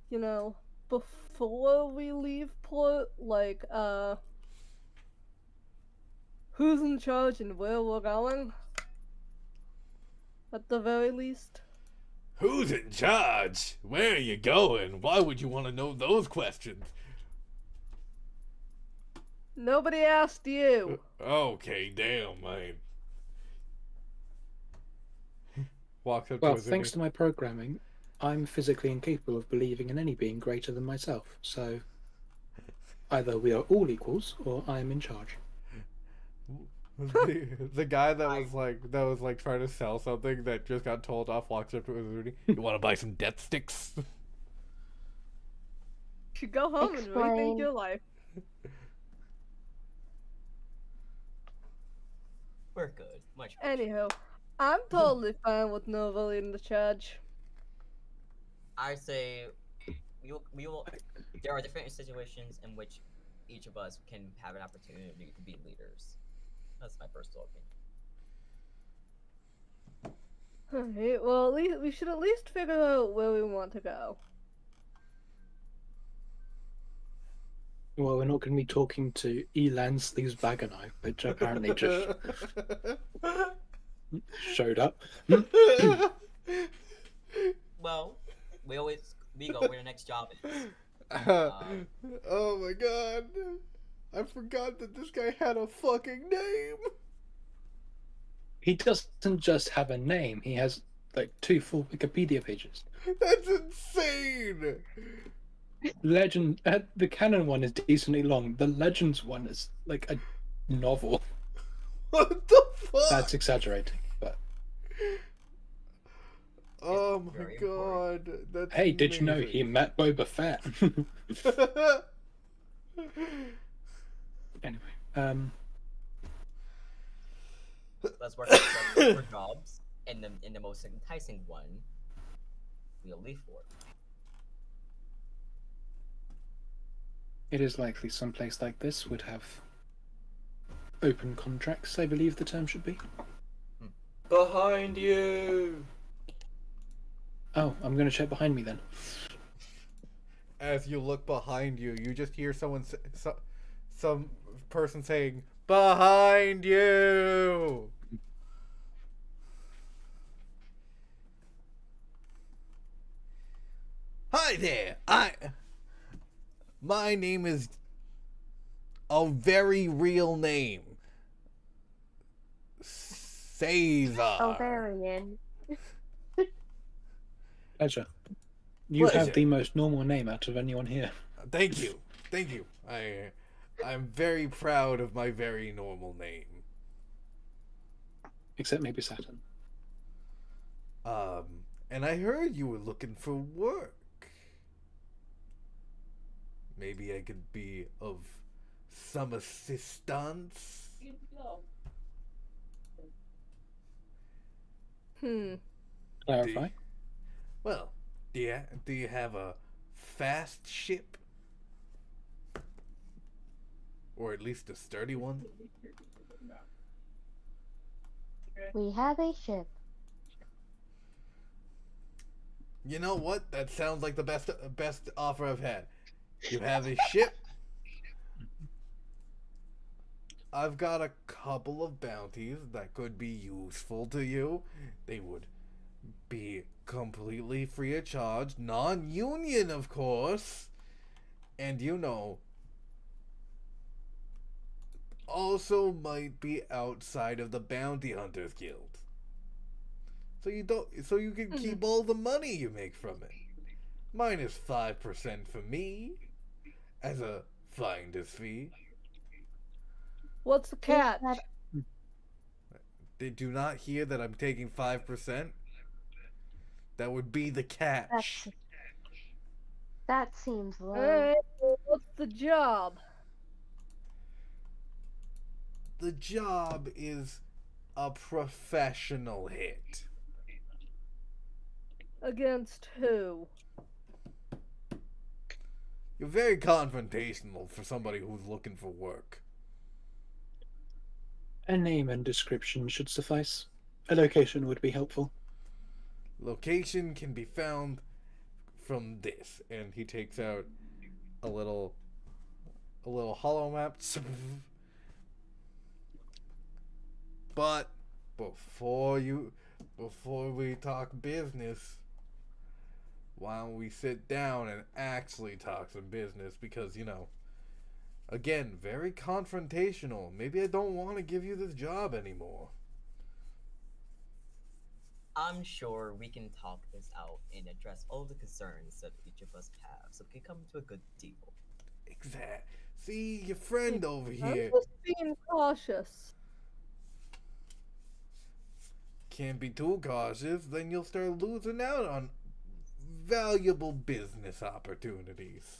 you know, before we leave port, like, who's in charge and where we're going? At the very least. Who's in charge? Where are you going? Why would you want to know those questions? Nobody asked you. Okay, damn, man. Walks up Well, to thanks to my programming, I'm physically incapable of believing in any being greater than myself, so either we are all equals or I am in charge. The guy that was like trying to sell something that just got told off walks up to Uzuri. You want to buy some death sticks? You should go home and rethink Explain. your life. We're good. Much better. Anywho, I'm totally fine with Nova leading the charge. I say we will. There are different situations in which each of us can have an opportunity to be leaders. That's my personal opinion. Alright, well, we should at least figure out where we want to go. Well, we're not going to be talking to Elan Sleeves Baganai, which apparently just showed up. Well, we go where the next job is. Oh my god. I forgot that this guy had a fucking name. He doesn't just have a name, he has like 2 full Wikipedia pages. That's insane. Legend, the canon one is decently long. The Legends one is like a novel. What the fuck? That's exaggerating, but Oh my very god. That's hey, did you know he amazing. met Boba Fett? Anyway, Let's work for jobs, and the most enticing one, we'll leave for. it is likely some place like this would have open contracts, I believe the term should be. Behind you! Oh, I'm going to check behind me then. As you look behind you, you just hear some person saying, "Behind you!" Hi there. My name is a very real name. Caesar. Ovarian. Pleasure. You Pleasure. have the most normal name out of anyone here. Thank you. Thank you. I'm very proud of my very normal name. Except maybe Saturn. And I heard you were looking for work. Maybe I could be of some assistance. Clarify. Well, do you have a fast ship? Or at least a sturdy one? We have a ship. You know what? That sounds like the best offer I've had. You have a ship? I've got a couple of bounties that could be useful to you. They would be completely free of charge, non-union, of course. And you know, also might be outside of the Bounty Hunters Guild. So you can keep all the money you make from it. Minus 5% for me as a finder's fee. What's the catch? that- Did do not hear that I'm taking 5%? That would be the catch. That seems low. Alright, well, what's the job? The job is a professional hit. Against who? You're very confrontational for somebody who's looking for work. A name and description should suffice. A location would be helpful. Location can be found from this, and he takes out a little hollow map. But before we talk business, why don't we sit down and actually talk some business? Because, you know, again, very confrontational. Maybe I don't want to give you this job anymore. I'm sure we can talk this out and address all the concerns that each of us have, so we can come to a good deal. Exact. See, your friend over I'm here. just being cautious. can't be too cautious, then you'll start losing out on valuable business opportunities.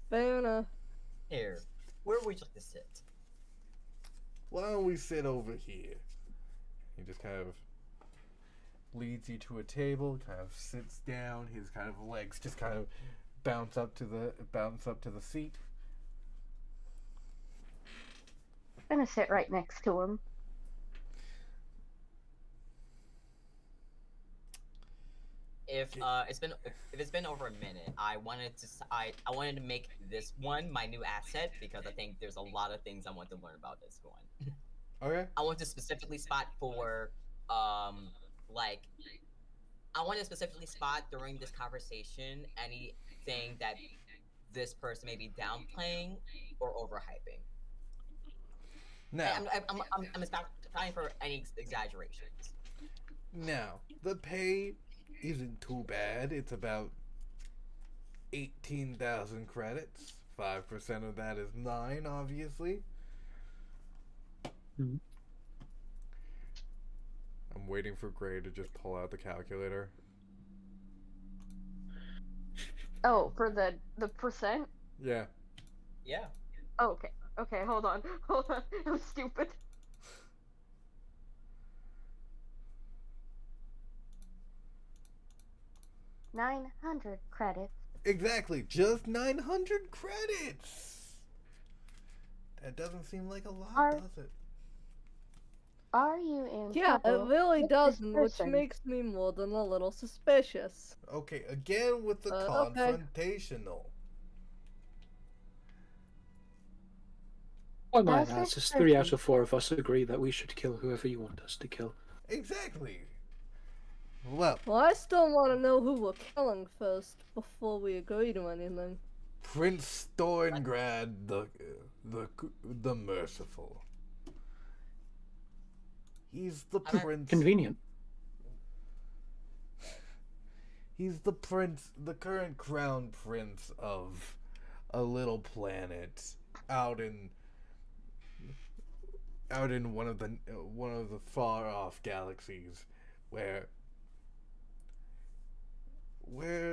Fair enough. Here, where would you like to sit? Why don't we sit over here? He just kind of leads you to a table, kind of sits down, his kind of legs just kind of bounce up to the seat. I'm gonna sit right next to him. If it's been over a minute, I wanted to make this one my new asset because I think there's a lot of things I want to learn about this one. Okay. I want to specifically spot for like I want to specifically spot during this conversation anything that this person may be downplaying or overhyping. Now, I'm spotting for any exaggerations. now the pay isn't too bad. It's about 18,000 credits. 5% of that is 9, obviously. Mhm. I'm waiting for Gray to just pull out the calculator. Oh, for the percent? Yeah. Yeah. Oh, okay. Okay, hold on. Hold on. I'm stupid. $900 credits. Exactly. Just 900 credits. That doesn't seem like a lot, does it? Are you in Yeah, it trouble really with this doesn't, which person? makes me more than a little suspicious. Okay, again with the Okay. confrontational. Why my As this analysis, 3 out person- of 4 of us agree that we should kill whoever you want us to kill. Exactly. Well, Well, I still want to know who we're killing first before we agree to anything. Prince Thorngrad the Merciful. He's the Okay. prince. Convenient. He's the prince, the current crown prince of a little planet out in one of the far off galaxies where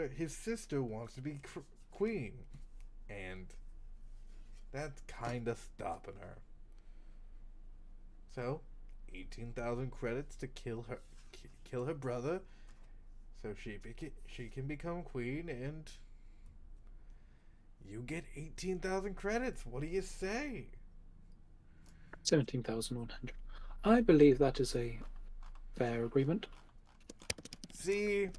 his sister wants to be queen, and that's kind of stopping her. So, 18,000 credits to kill her brother, so she can become queen, and you get 18,000 credits. What do you say? 17,100. I believe that is a fair agreement. See,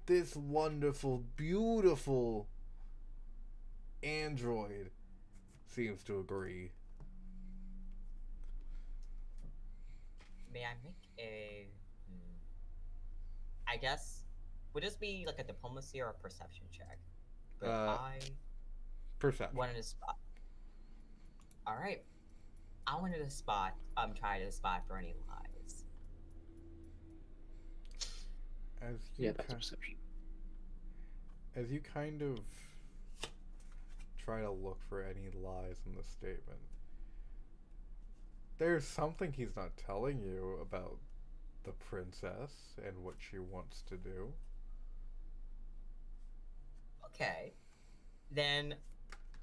this wonderful, beautiful android seems to agree. May I make a? I guess would this be like a diplomacy or a perception check? But I Perception. wanted to spot. All right, I wanted to spot. Try to spot for any lies. As Yeah, you that's perception. as you kind of try to look for any lies in the statement, there's something he's not telling you about the princess and what she wants to do. Okay, then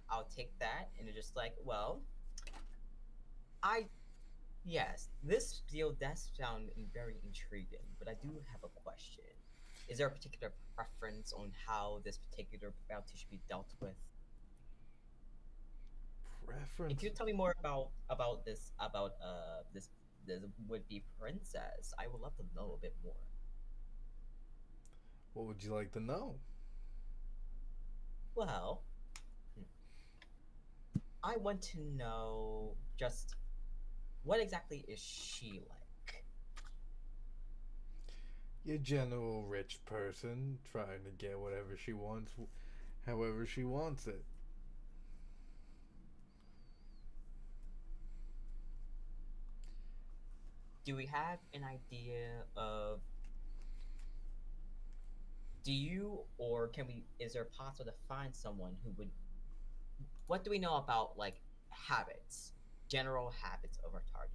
I'll take that and it's just like, well, yes, this deal does sound very intriguing, but I do have a question. Is there a particular preference on how this particular bounty should be dealt with? Preference. If you tell me more about this would-be princess, I would love to know a bit more. What would you like to know? Well, I want to know just what exactly is she like? Your general rich person trying to get whatever she wants, however she wants it. Do we have an idea of do you or or is there possible to find someone who would? What do we know about like habits, general habits of our target?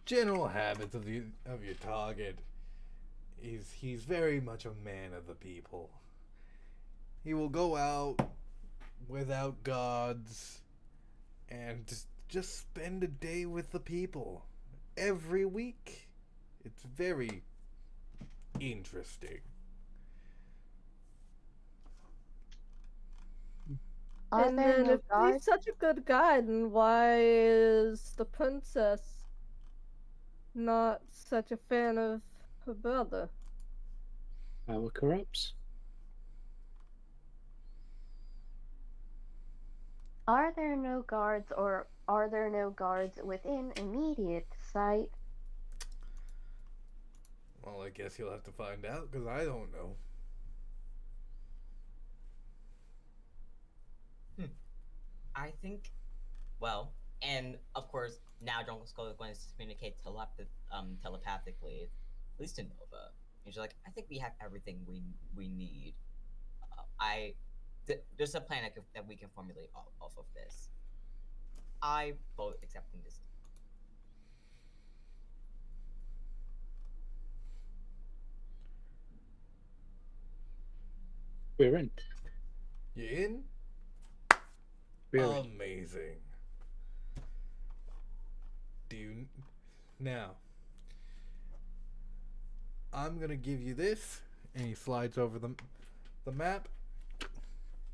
General habits of your target is he's very much a man of the people. He will go out without gods and just spend a day with the people every week. It's very interesting. Are And there then no if he's guards? such a good guy, then why is the princess not such a fan of her brother? Power corrupts. Are there no guards, or are there no guards within immediate sight? Well, I guess you'll have to find out, because I don't know. I think, well, and of course, now Jungle Skull is going to communicate telepathically, at least to Nova. And she's like, I think we have everything we need. There's a plan that we can formulate off of this. I vote accepting this. We're in. You in? We're in. Amazing. Now, I'm gonna give you this, and he slides over the map.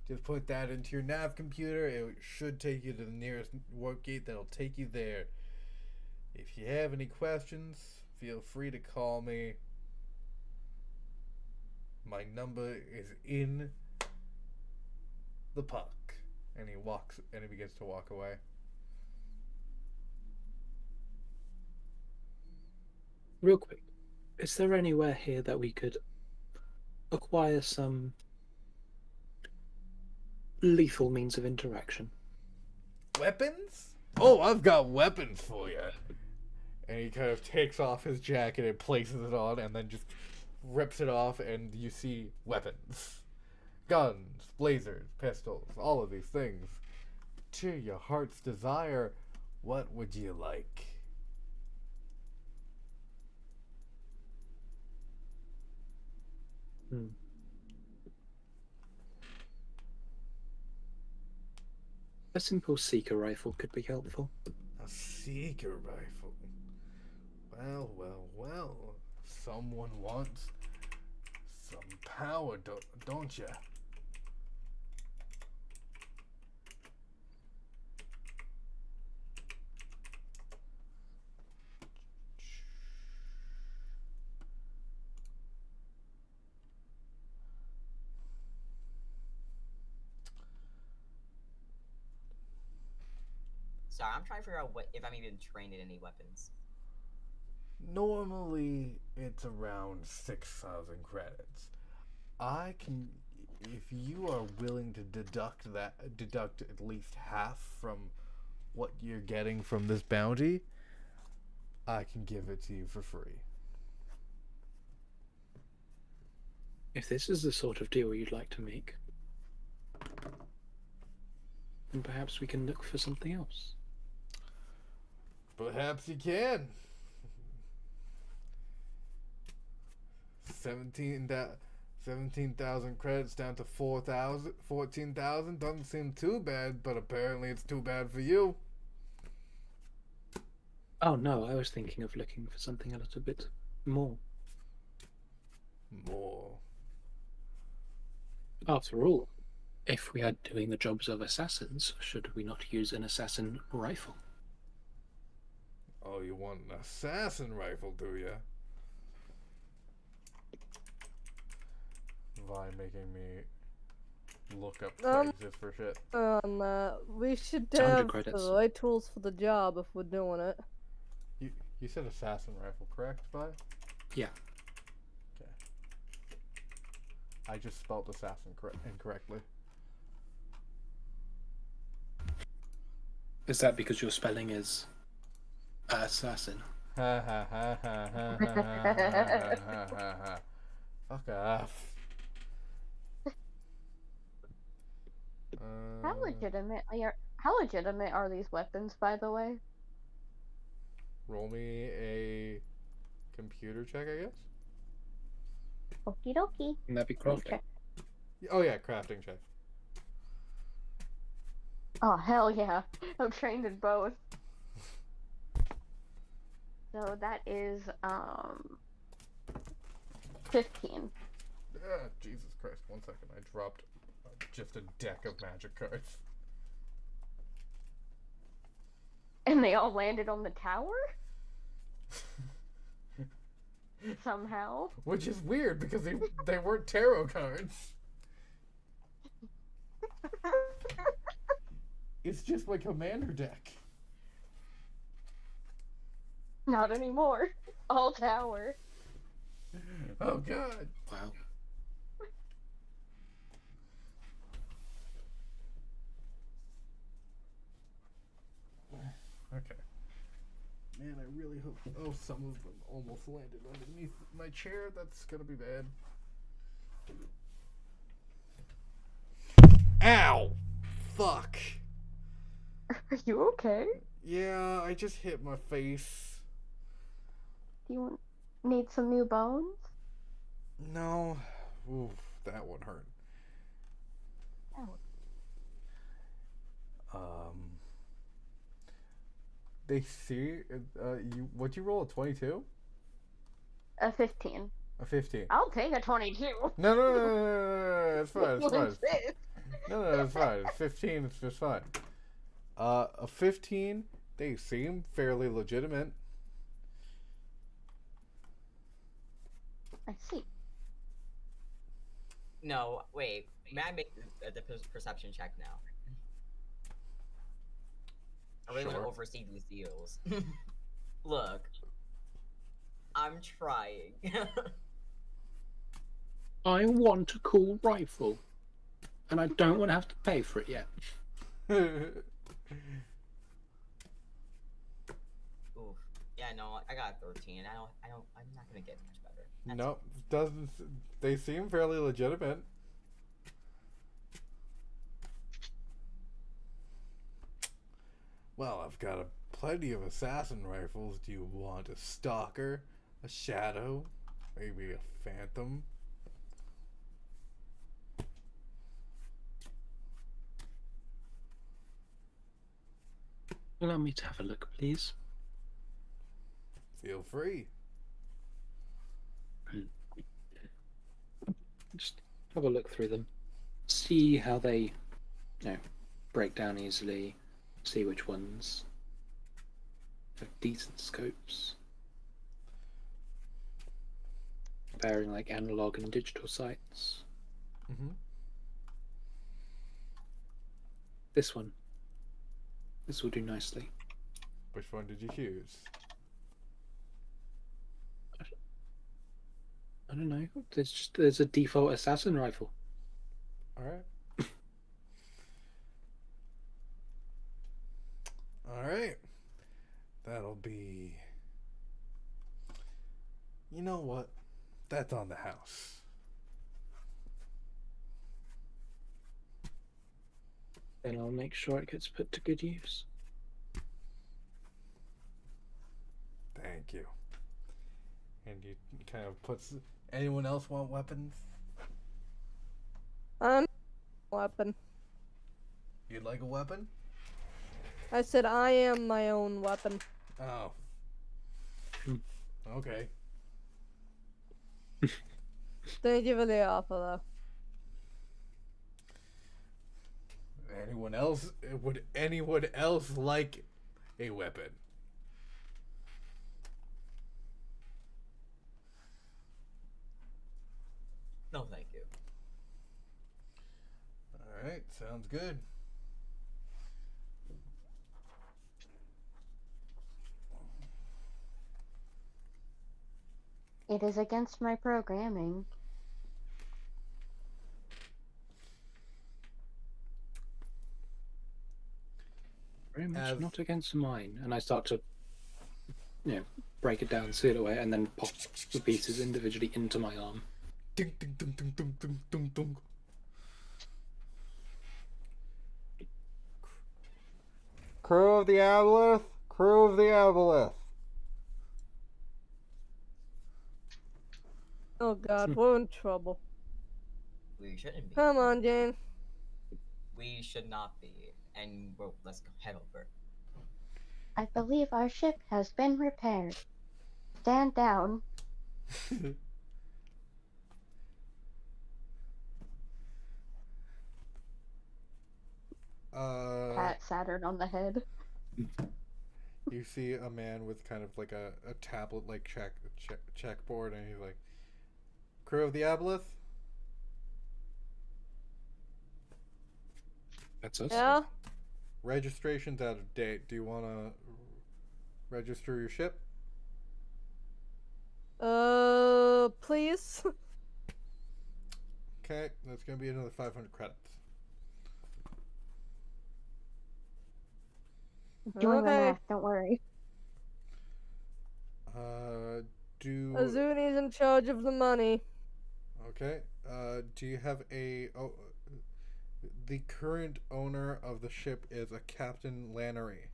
Just put that into your nav computer. It should take you to the nearest warp gate that'll take you there. If you have any questions, feel free to call me. My number is in the puck. And he begins to walk away. Real quick, is there anywhere here that we could acquire some lethal means of interaction? Weapons? Oh, I've got weapons for you. And he kind of takes off his jacket and places it on, and then just rips it off, and you see weapons. Guns, blazers, pistols, all of these things. To your heart's desire, what would you like? A simple seeker rifle could be helpful. A seeker rifle. Well. Someone wants some power, don't ya? Sorry, I'm trying to figure out if I'm even trained in any weapons. Normally, it's around 6,000 credits. I can, if you are willing to deduct at least half from what you're getting from this bounty, I can give it to you for free. If this is the sort of deal you'd like to make, then perhaps we can look for something else. Perhaps you can. 17,000 credits down to 14,000 doesn't seem too bad, but apparently it's too bad for you. Oh no, I was thinking of looking for something a little bit more. More. After all, if we are doing the jobs of assassins, should we not use an assassin rifle? Oh, you want an assassin rifle, do ya? Vi making me look up prices for shit. We should It's 100 have credits. the right tools for the job if we're doing it. You said assassin rifle, correct, Vi? Yeah. Okay. I just spelled assassin incorrectly. Is that because your spelling is assassin? Ha ha ha ha ha ha ha ha ha ha. Fuck off. How legitimate are these weapons, by the way? Roll me a computer check, I guess. Okie dokie. And that'd be Let me crafting. check. Oh yeah, crafting check. Oh hell yeah! I'm trained in both. So that is 15. Jesus Christ! 1 second, I dropped just a deck of magic cards. And they all landed on the tower? Somehow. Which is weird because they weren't tarot cards. It's just my commander deck. Not anymore. All tower. Oh god. Wow. Okay. Man, I really hope. Oh, some of them almost landed underneath my chair. That's gonna be bad. Ow! Fuck. Are you okay? Yeah, I just hit my face. Do you need some new bones? No. Oof, that one hurt. Oh. They see. What'd you roll? A 22? A 15. A 15. I'll take a 22. No. It's fine. It's What fine. is this? No, it's fine. It's 15. It's just fine. A 15. They seem fairly legitimate. I see. No, wait. May I make the perception check now? I really want Sure. to oversee these deals. Look, I'm trying. I want a cool rifle, and I don't want to have to pay for it yet. Oof. Yeah, no, I got a 13. I'm not gonna get much better. That's Nope. Doesn't. They seem fairly legitimate. Well, I've got plenty of assassin rifles. Do you want a stalker, a shadow, maybe a phantom? Allow me to have a look, please. Feel free. Just have a look through them. See how they, break down easily. See which ones have decent scopes. Comparing like analog and digital sights. Mm-hmm. This one. This will do nicely. Which one did you choose? I don't know. There's a default assassin rifle. All right. All right. That'll be. You know what? That's on the house. Then I'll make sure it gets put to good use. Thank you. And you kind of puts. Anyone else want weapons? Weapon. You'd like a weapon? I said I am my own weapon. Oh. Okay. Thank you for the offer, though. Anyone else? Would anyone else like a weapon? No, thank you. Alright, sounds good. It is against my programming. Very much As- not against mine. And I start to, break it down, seal it away, and then pop the pieces individually into my arm. Ding, ding, ding, ding, ding, ding, ding, ding. Crew of the Aboleth. Crew of the Aboleth. Oh god, we're in trouble. We shouldn't be. Come on, Jane. We should not be. And well, let's go head over. I believe our ship has been repaired. Stand down. Pat Saturn on the head. You see a man with kind of like a tablet like checkboard, and he's like, "Crew of the Aboleth." That's us. Yeah? Registration's out of date. Do you want to register your ship? Please? Okay, that's gonna be another 500 credits. Doing the Okay. math, don't worry. Do Azuni's in charge of the money. okay. Do you have the current owner of the ship is a Captain Lannery.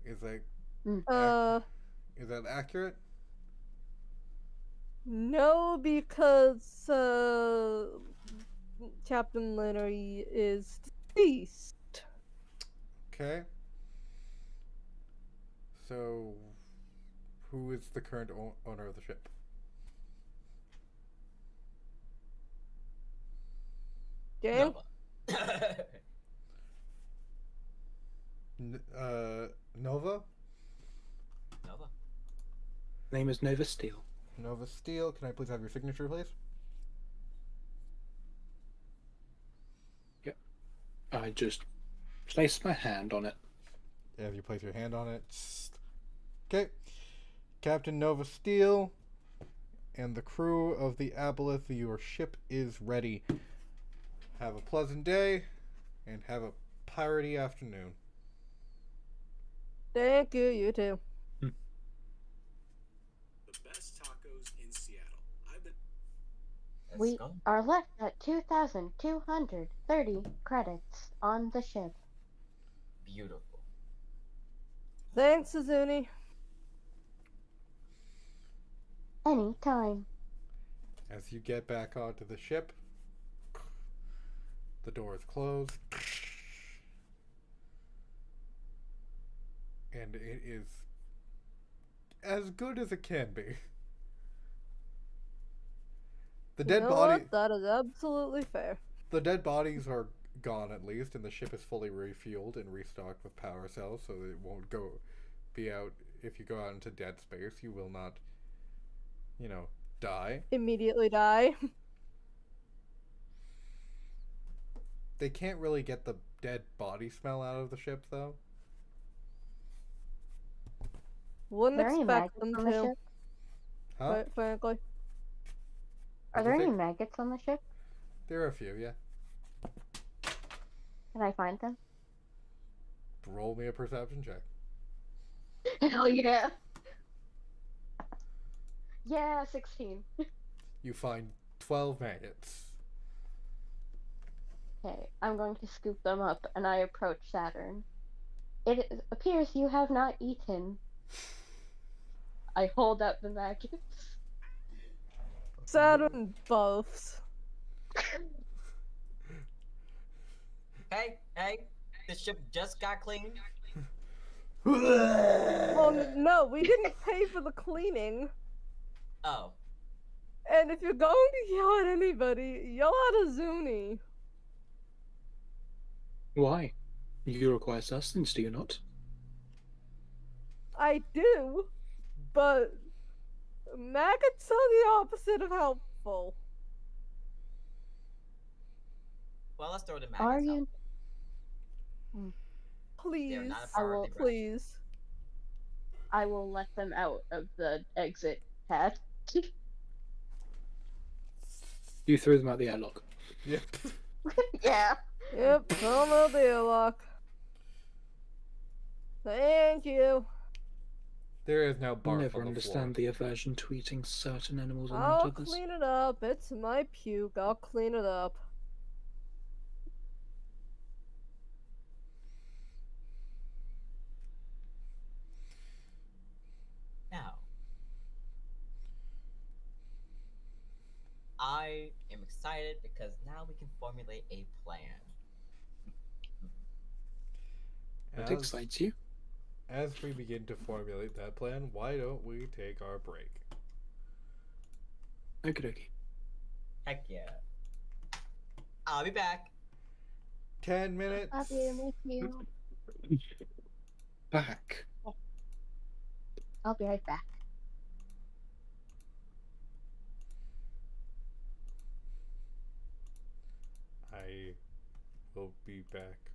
Is that is that accurate? No, because, Captain Lannery is deceased. Okay. So, who is the current owner of the ship? Jane? Nova. Nova? Nova. Name is Nova Steel. Nova Steel. Can I please have your signature, please? I just place my hand on it. As you place your hand on it. Okay. Captain Nova Steel and the crew of the Aboleth, your ship is ready. Have a pleasant day and have a piratey afternoon. Thank you, you too. The best tacos in Seattle. I've been. Let's We go. are left at 2,230 credits on the ship. Beautiful. Thanks, Azuni. Anytime. As you get back onto the ship, the door is closed. And it is as good as it can be. The dead You know body what? That is absolutely fair. The dead bodies are gone at least, and the ship is fully refueled and restocked with power cells, so that it won't be out. If you go out into dead space, you will not, die. Immediately die. They can't really get the dead body smell out of the ship, though. Are Wouldn't there any expect maggots them on the to, ship? Huh? quite frankly. Are What'd there you any say? maggots on the ship? There are a few, yeah. Can I find them? Roll me a perception check. Hell yeah. Yeah, 16. You find 12 maggots. Okay, I'm going to scoop them up and I approach Saturn. Appears you have not eaten. I hold out the maggots. Saturn buffs. Hey, the ship just got cleaned. Well, no, we didn't pay for the cleaning. Oh, And if you're going to yell at anybody, yell at Azuni. Why? You require sustenance, do you not? I do, but maggots are the opposite of helpful. well, let's throw the maggots Are out. you? Please, not a I part of will- the please. I will let them out of the exit hatch. You threw them out the airlock. Yep. Yeah. Yep, throw them out the airlock. Thank you. There is now I'll barf never on the understand floor. the aversion to eating certain animals and I'll not others. clean it up. It's my puke. I'll clean it up. Now, I am excited because now we can formulate a plan. That As, excites you? as we begin to formulate that plan, why don't we take our break? Okie dokie. Heck yeah. I'll be back. 10 minutes. Love you, miss you. Back. I'll be right back. I will be back.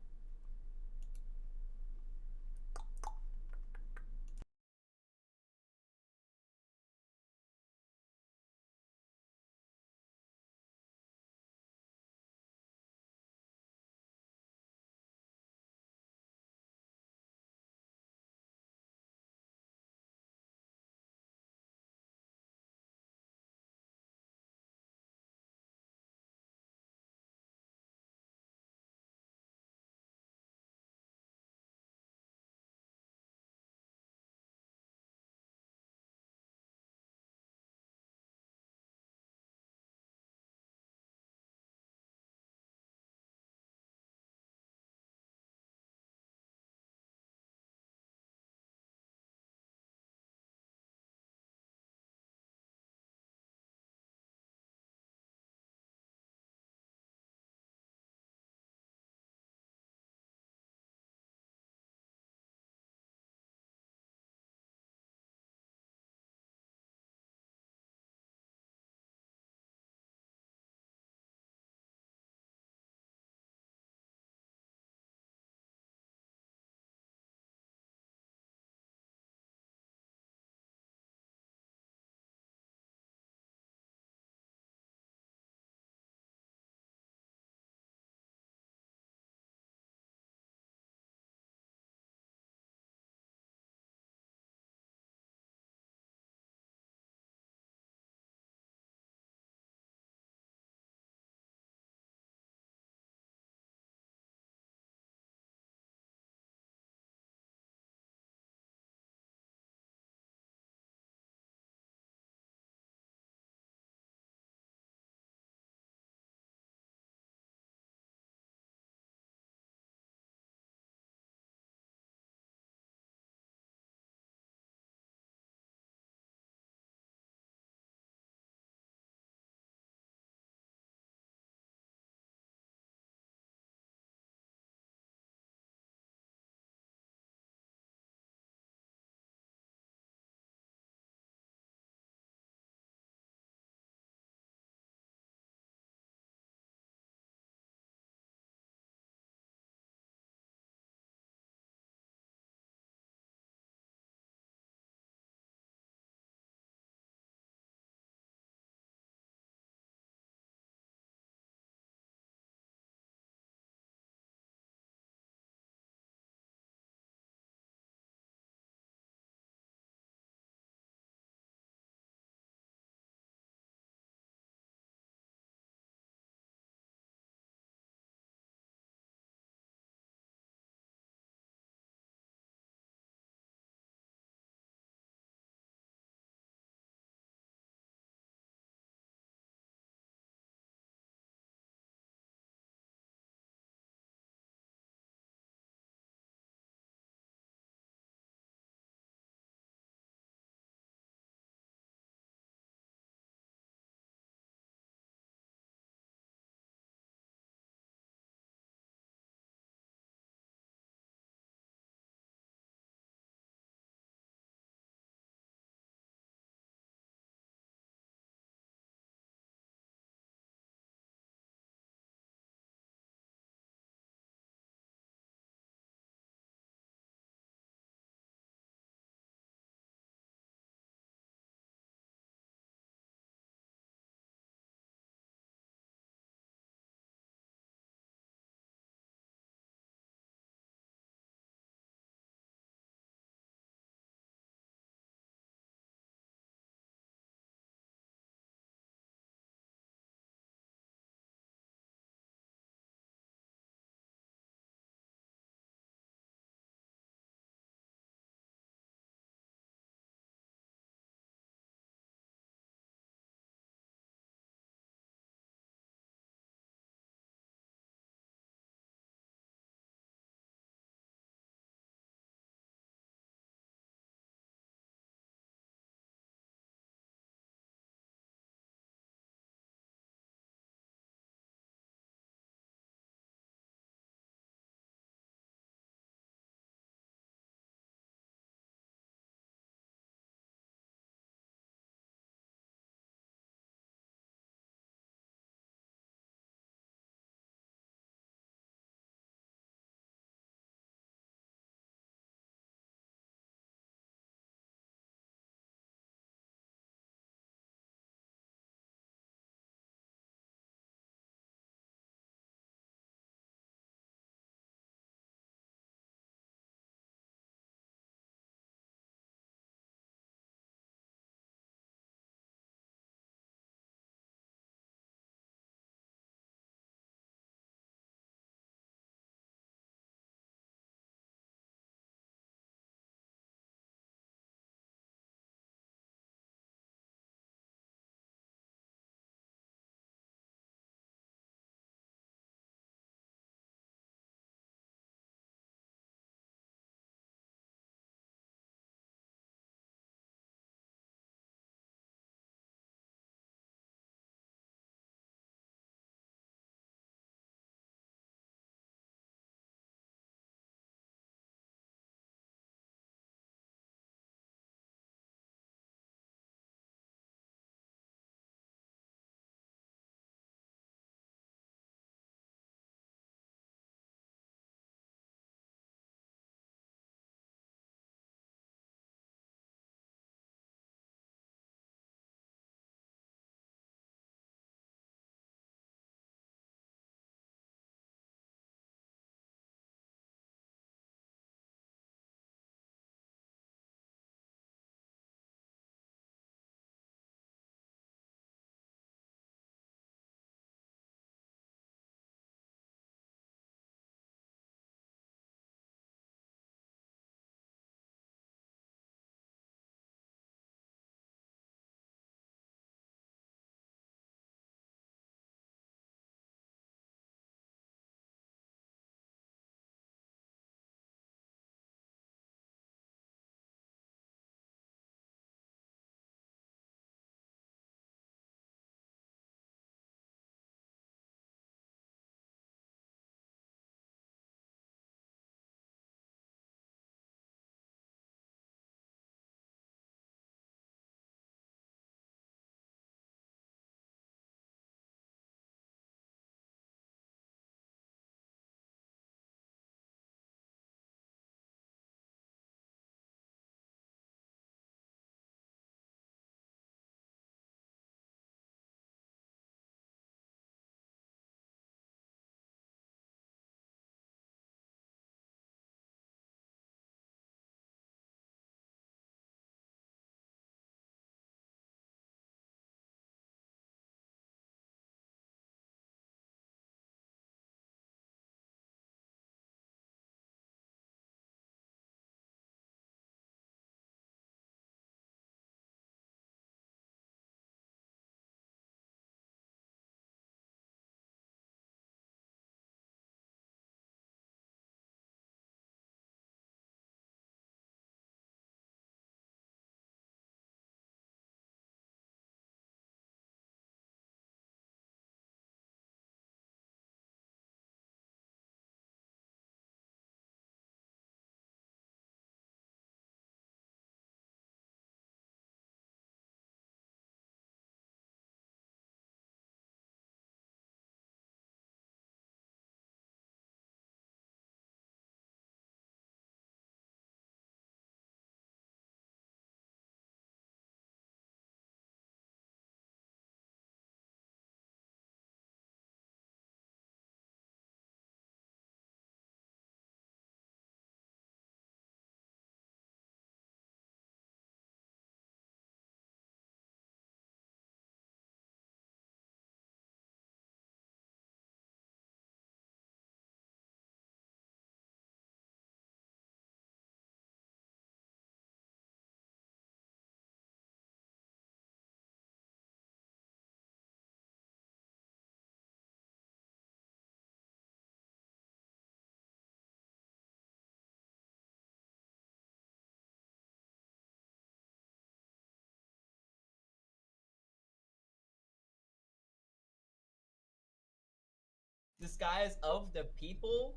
disguise of the people.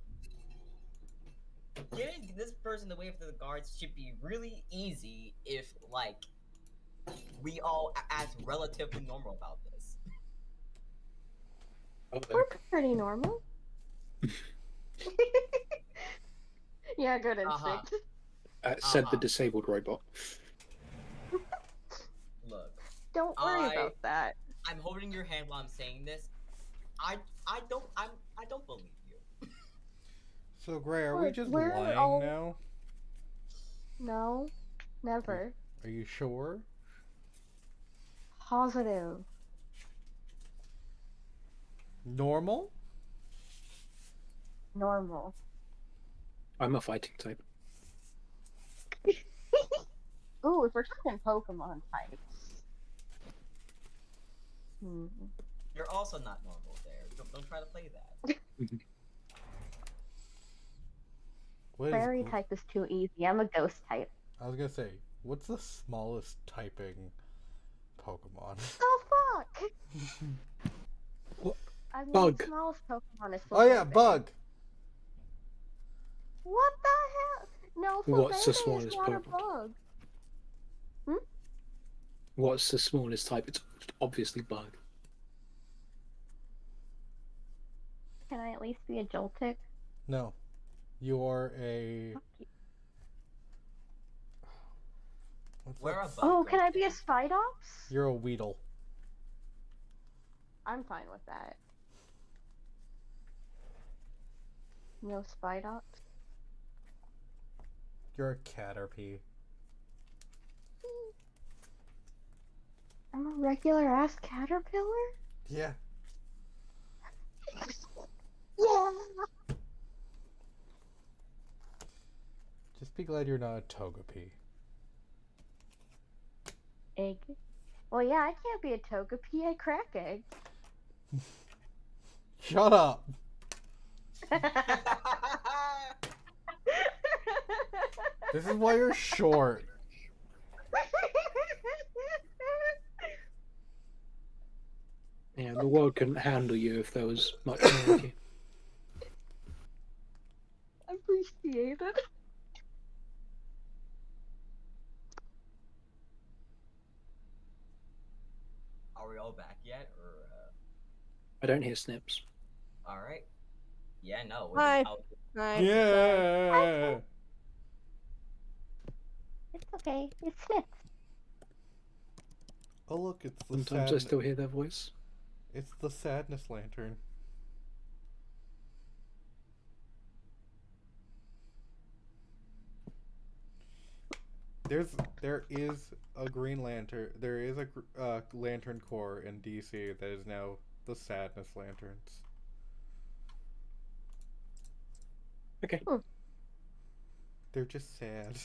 Getting this person away from the guards should be really easy if, like, we all act relatively normal about this. We're pretty normal. Yeah, good instinct. Said the disabled robot. Look, Don't worry about that. I'm holding your hand while I'm saying this. I don't believe you. So, Gray, are we Look, just we're lying all- now? No, never. Are you sure? Positive. Normal? Normal. I'm a fighting type. Ooh, if we're talking Pokemon types. You're also not normal there. Don't try to play that. What is Fairy type is too easy. I'm a ghost type. I was gonna say, what's the smallest typing Pokemon? Oh fuck! What? I mean, Bug. the smallest Pokemon is Oh yeah, Flabébé. Bug! What the hell? No, What's the Flabébé is smallest not a Pokemon? bug. What's the smallest type? It's obviously bug. Can I at least be a Joltik? No. You are a... Fuck you. What's We're that? a bug. Oh, can I be a Spidops? You're a Weedle. I'm fine with that. No Spidops? You're a Caterpie. I'm a regular ass caterpillar? Yeah. Yeah! Just be glad you're not a Togepi. Egg. Well, yeah, I can't be a Togepi. I crack eggs. Shut up! This is why you're short. Yeah, the world couldn't handle you if there was much more of you. Appreciated. Are we all back yet, or? I don't hear snips. All right. Yeah, no. Hi. I'll- Nice. Yeah! It's okay. It's Snips. Oh look, it's the Sometimes I still hear their voice. It's the Sadness Lantern. There is a Green Lantern. There is a Lantern Corps in DC that is now the Sadness Lanterns. Okay. They're just sad.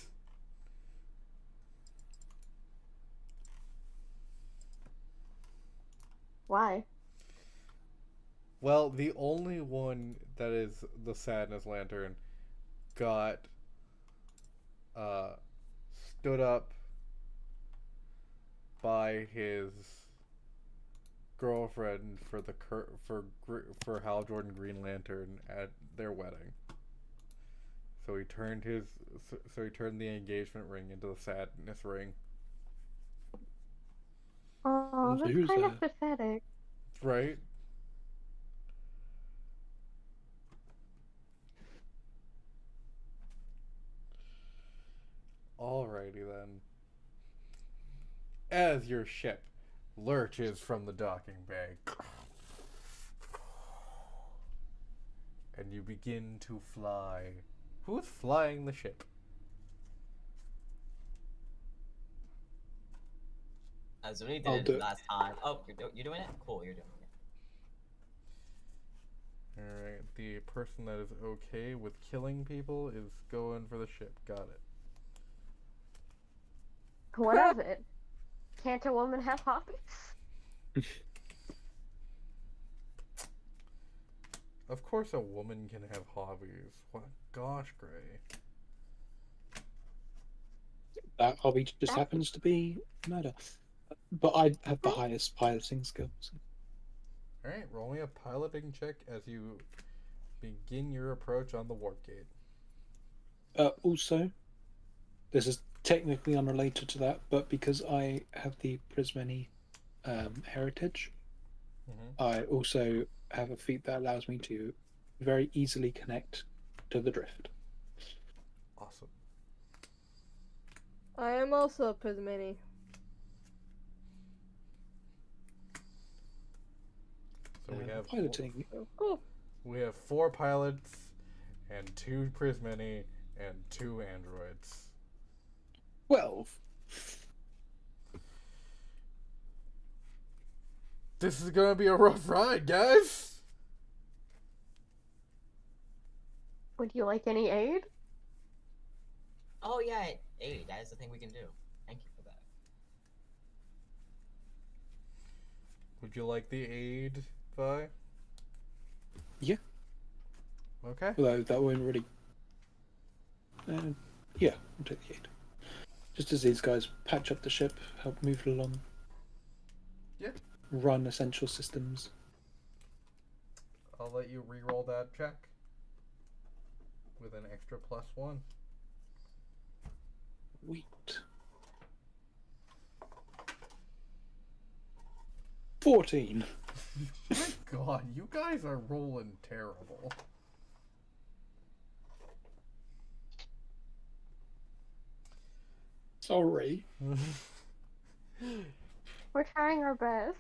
Why? Well, the only one that is the Sadness Lantern got stood up by his girlfriend for the for Hal Jordan Green Lantern at their wedding. So he turned the engagement ring into the Sadness ring. Oh, So that's who's kind of that? pathetic. Right? Alrighty then. As your ship lurches from the docking bay, and you begin to fly. Who's flying the ship? Zuni I'll did do it it. last time. Oh, you're doing it? Cool, you're doing it. Alright, the person that is okay with killing people is going for the ship. Got it. What of it? Can't a woman have hobbies? Of course a woman can have hobbies. What? Gosh, Gray. That hobby just That's- happens to be murder. But I have the highest piloting skills. Alright, roll me a piloting check as you begin your approach on the warp gate. Also, this is technically unrelated to that, but because I have the Prismeni heritage, I also have a feat that allows me to very easily connect to the drift. Awesome. I am also a Prismini. So we have piloting. Oh, cool. we have 4 pilots and 2 Prismeni and 2 androids. 12. This is gonna be a rough ride, guys. Would you like any aid? Oh yeah, aid. That is the thing we can do. Thank you for that. Would you like the aid, Vi? Yeah. Okay. Although that won't really. Yeah, I'll take the aid. Just as these guys patch up the ship, help move it along. Yeah. Run essential systems. I'll let you re-roll that check with an extra +1. Sweet. 14. My God, you guys are rolling terrible. Sorry. We're trying our best.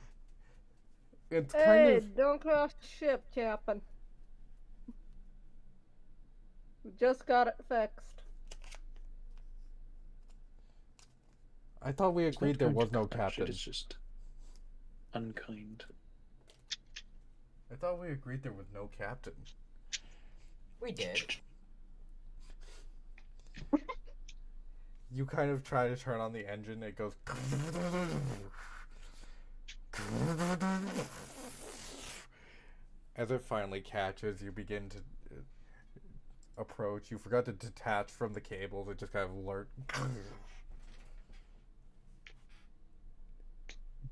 It's Hey, kind of don't crash the ship, Captain. We just got it fixed. I thought we It's not agreed there time to was no crash it, captain. It's just unkind. I thought we agreed there was no captain. We did. You kind of try to turn on the engine, it goes. As it finally catches, you begin to approach. You forgot to detach from the cables, it just kind of alert.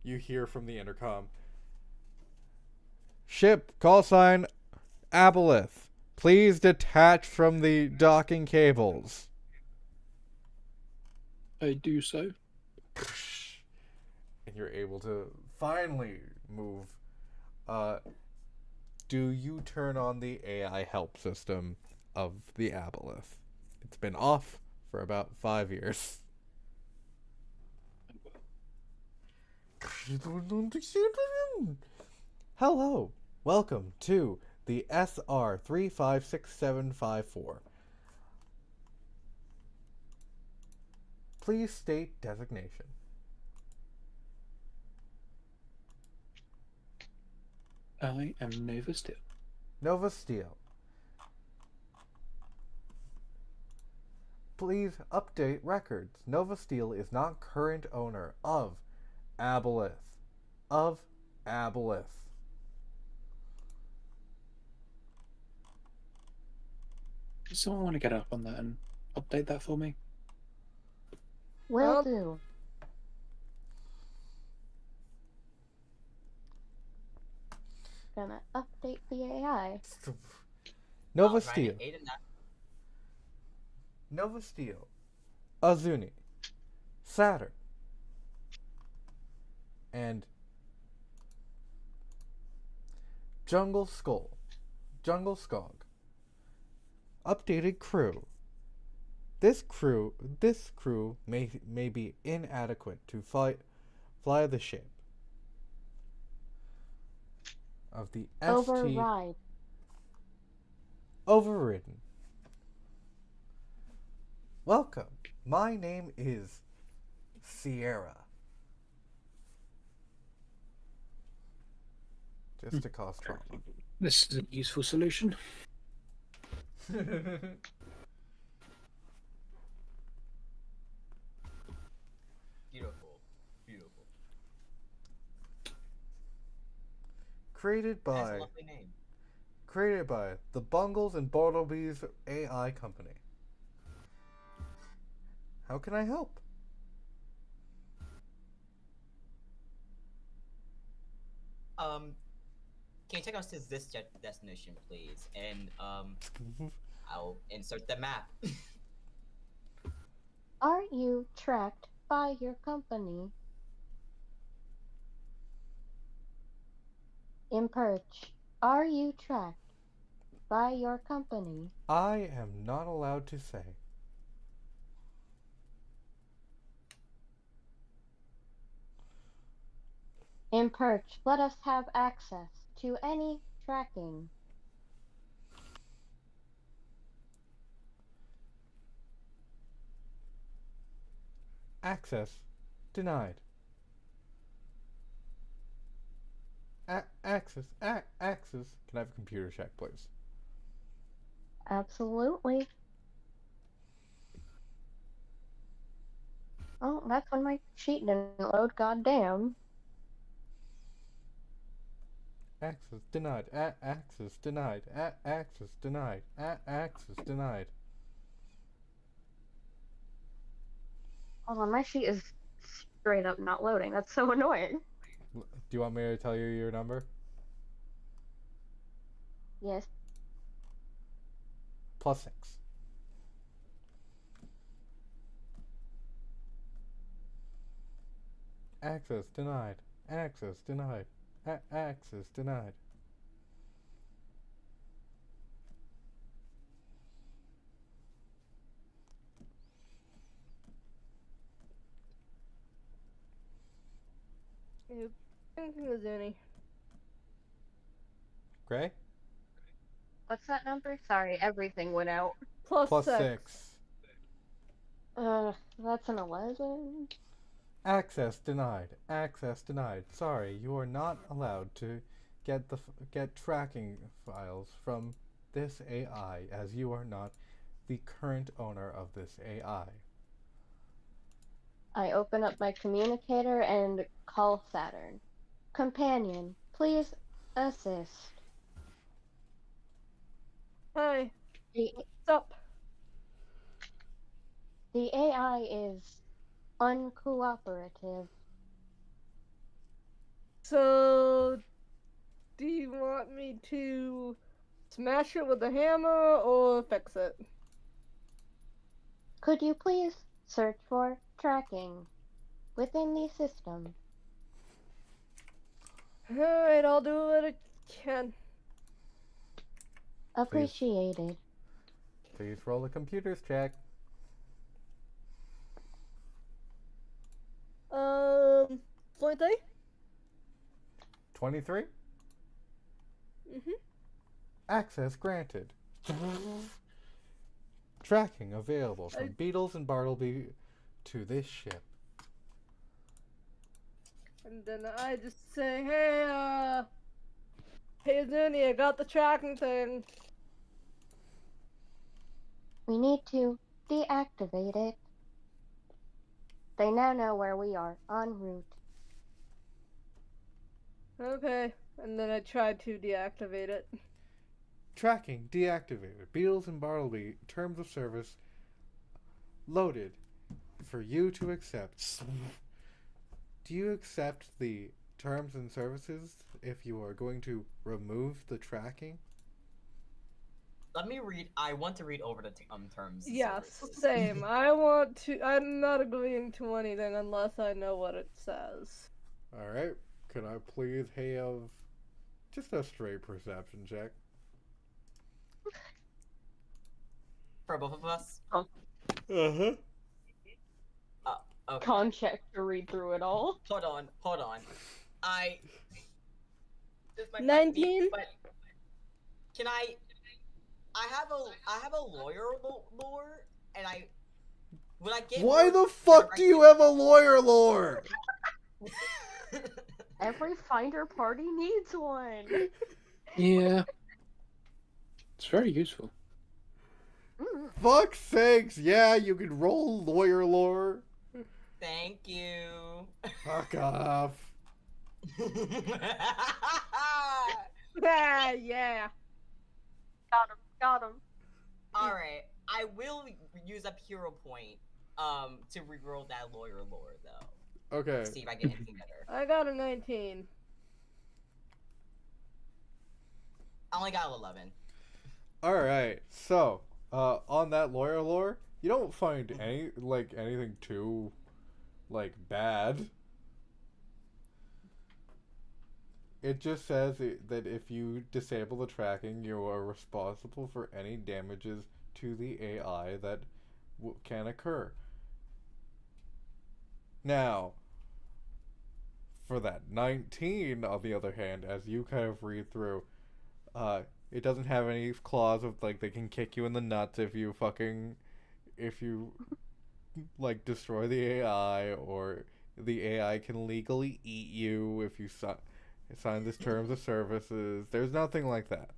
You hear from the intercom. Ship, call sign, Aboleth. Please detach from the docking cables. I do so. And you're able to finally move. Do you turn on the AI help system of the Aboleth? It's been off for about 5 years. You don't understand. Hello, welcome to the SR 356754. Please state designation. I am Nova Steel. Nova Steel. Please update records. Nova Steel is not current owner of Aboleth. Of Aboleth. Does someone want to get up on that and update that for me? Will Well- do. Gonna update the AI. Nova Alright, Steel. 8 and 9. Nova Steel. Azuni. Saturn. And Jungle Skull. Jungle Skog. Updated crew. This crew may be inadequate to fly the ship of the ST. Override. Overridden. Welcome. My name is Sierra. Just to cause trauma. This is a useful solution. Beautiful. Beautiful. Created That's by a lovely name. the Bungles and Bartleby's AI company. How can I help? can you take us to this destination, please? And I'll insert the map. Are you tracked by your company? Imperch, are you tracked by your company? I am not allowed to say. Imperch, let us have access to any tracking. Access denied. Access. Can I have a computer check, please? Absolutely. Oh, that's when my sheet didn't load, goddamn. Access denied. Access denied. Access denied. Access denied. Hold on, my sheet is straight up not loading. That's so annoying. Do you want me to tell you your number? Yes. +6. Access denied. Access denied. Access denied. Yep. Thinking of Zuni. Gray? What's that number? Sorry, everything went out. Plus +6. 6. That's an 11. Access denied. Access denied. Sorry, you are not allowed to get tracking files from this AI, as you are not the current owner of this AI. I open up my communicator and call Saturn. Companion, please assist. Hi, The, what's up? the AI is uncooperative. So, do you want me to smash it with a hammer or fix it? Could you please search for tracking within the system? Alright, I'll do what I can. Appreciated. Please roll a computers check. Flinty? 23. Access granted. Tracking available from Beatles and Bartleby to this ship. And then I just say, hey Zuni, I got the tracking thing. We need to deactivate it. They now know where we are, en route. Okay, and then I tried to deactivate it. Tracking deactivated. Beatles and Bartleby terms of service loaded for you to accept. Do you accept the terms and services if you are going to remove the tracking? Let me read. I want to read over the terms. and Yes, services. same. I'm not agreeing to anything unless I know what it says. Alright. Could I please have just a straight perception check? For both of us. Uh-huh. Okay. Con check to read through it all. Hold on. This might be, 19? but can I have a lawyer lore, and would I get? Why more the fuck do you have a lawyer lore? Every finder party needs one. Yeah. It's very useful. Fuck's sakes, yeah, you can roll lawyer lore. Thank you. Fuck off. Yeah. Got him. All right, I will use up hero point to reroll that lawyer lore though. Okay. See if I get anything better. I got a 19. I only got 11. All right. So, on that lawyer lore, you don't find anything too bad. It just says that if you disable the tracking, you are responsible for any damages to the AI that can occur. Now, for that 19, on the other hand, as you kind of read through, it doesn't have any clause of they can kick you in the nuts if you destroy the AI, or the AI can legally eat you if you sign this terms of services. There's nothing like that.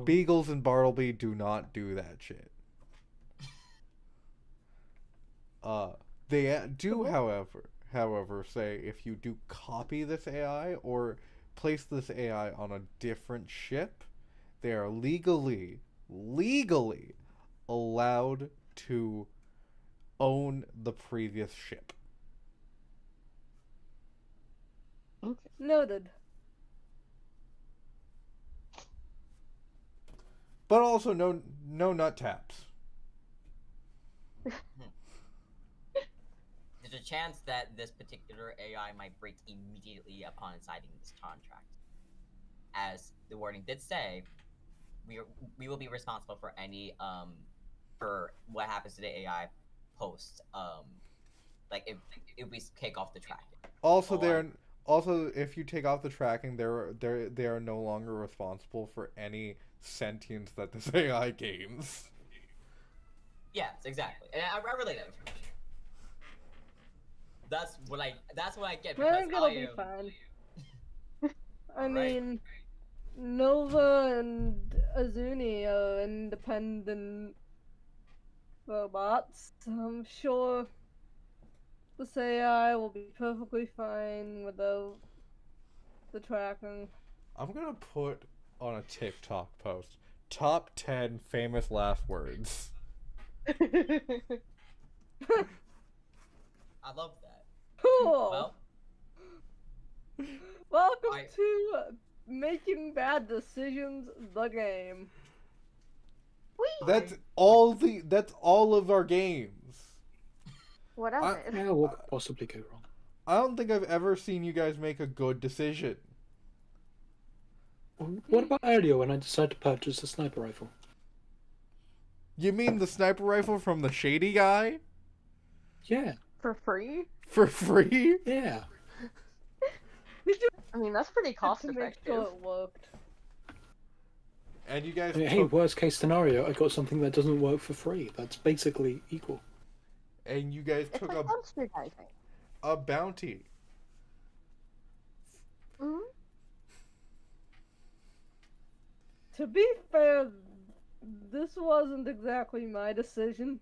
Beagles and Bartleby do not do that shit. They do, however, say if you do copy this AI or place this AI on a different ship, they are legally allowed to own the previous ship. Noted. But also no nut taps. There's a chance that this particular AI might break immediately upon signing this contract. As the wording did say, we will be responsible for any for what happens to the AI post if we take off the tracking. Also, if you take off the tracking, they are no longer responsible for any sentience that this AI gains. Yes, exactly. And I relate that information. That's what I get. I think it'll be fine. I mean, Nova and Azuni are independent robots. I'm sure this AI will be perfectly fine without the tracking. I'm gonna put on a TikTok post top 10 famous last words. I love that. Cool. Well, welcome to Making Bad Decisions, the game. That's all of our games. What else? Yeah, what could possibly go wrong? I don't think I've ever seen you guys make a good decision. What about earlier when I decided to purchase a sniper rifle? You mean the sniper rifle from the shady guy? Yeah. For free? For free? Yeah. I mean, that's pretty cost To make effective. sure it worked. And you guys Hey, worst case scenario, I got something that doesn't work for free. That's basically equal. and you guys It's took like dumpster diving. a bounty. Hmm? To be fair, this wasn't exactly my decision.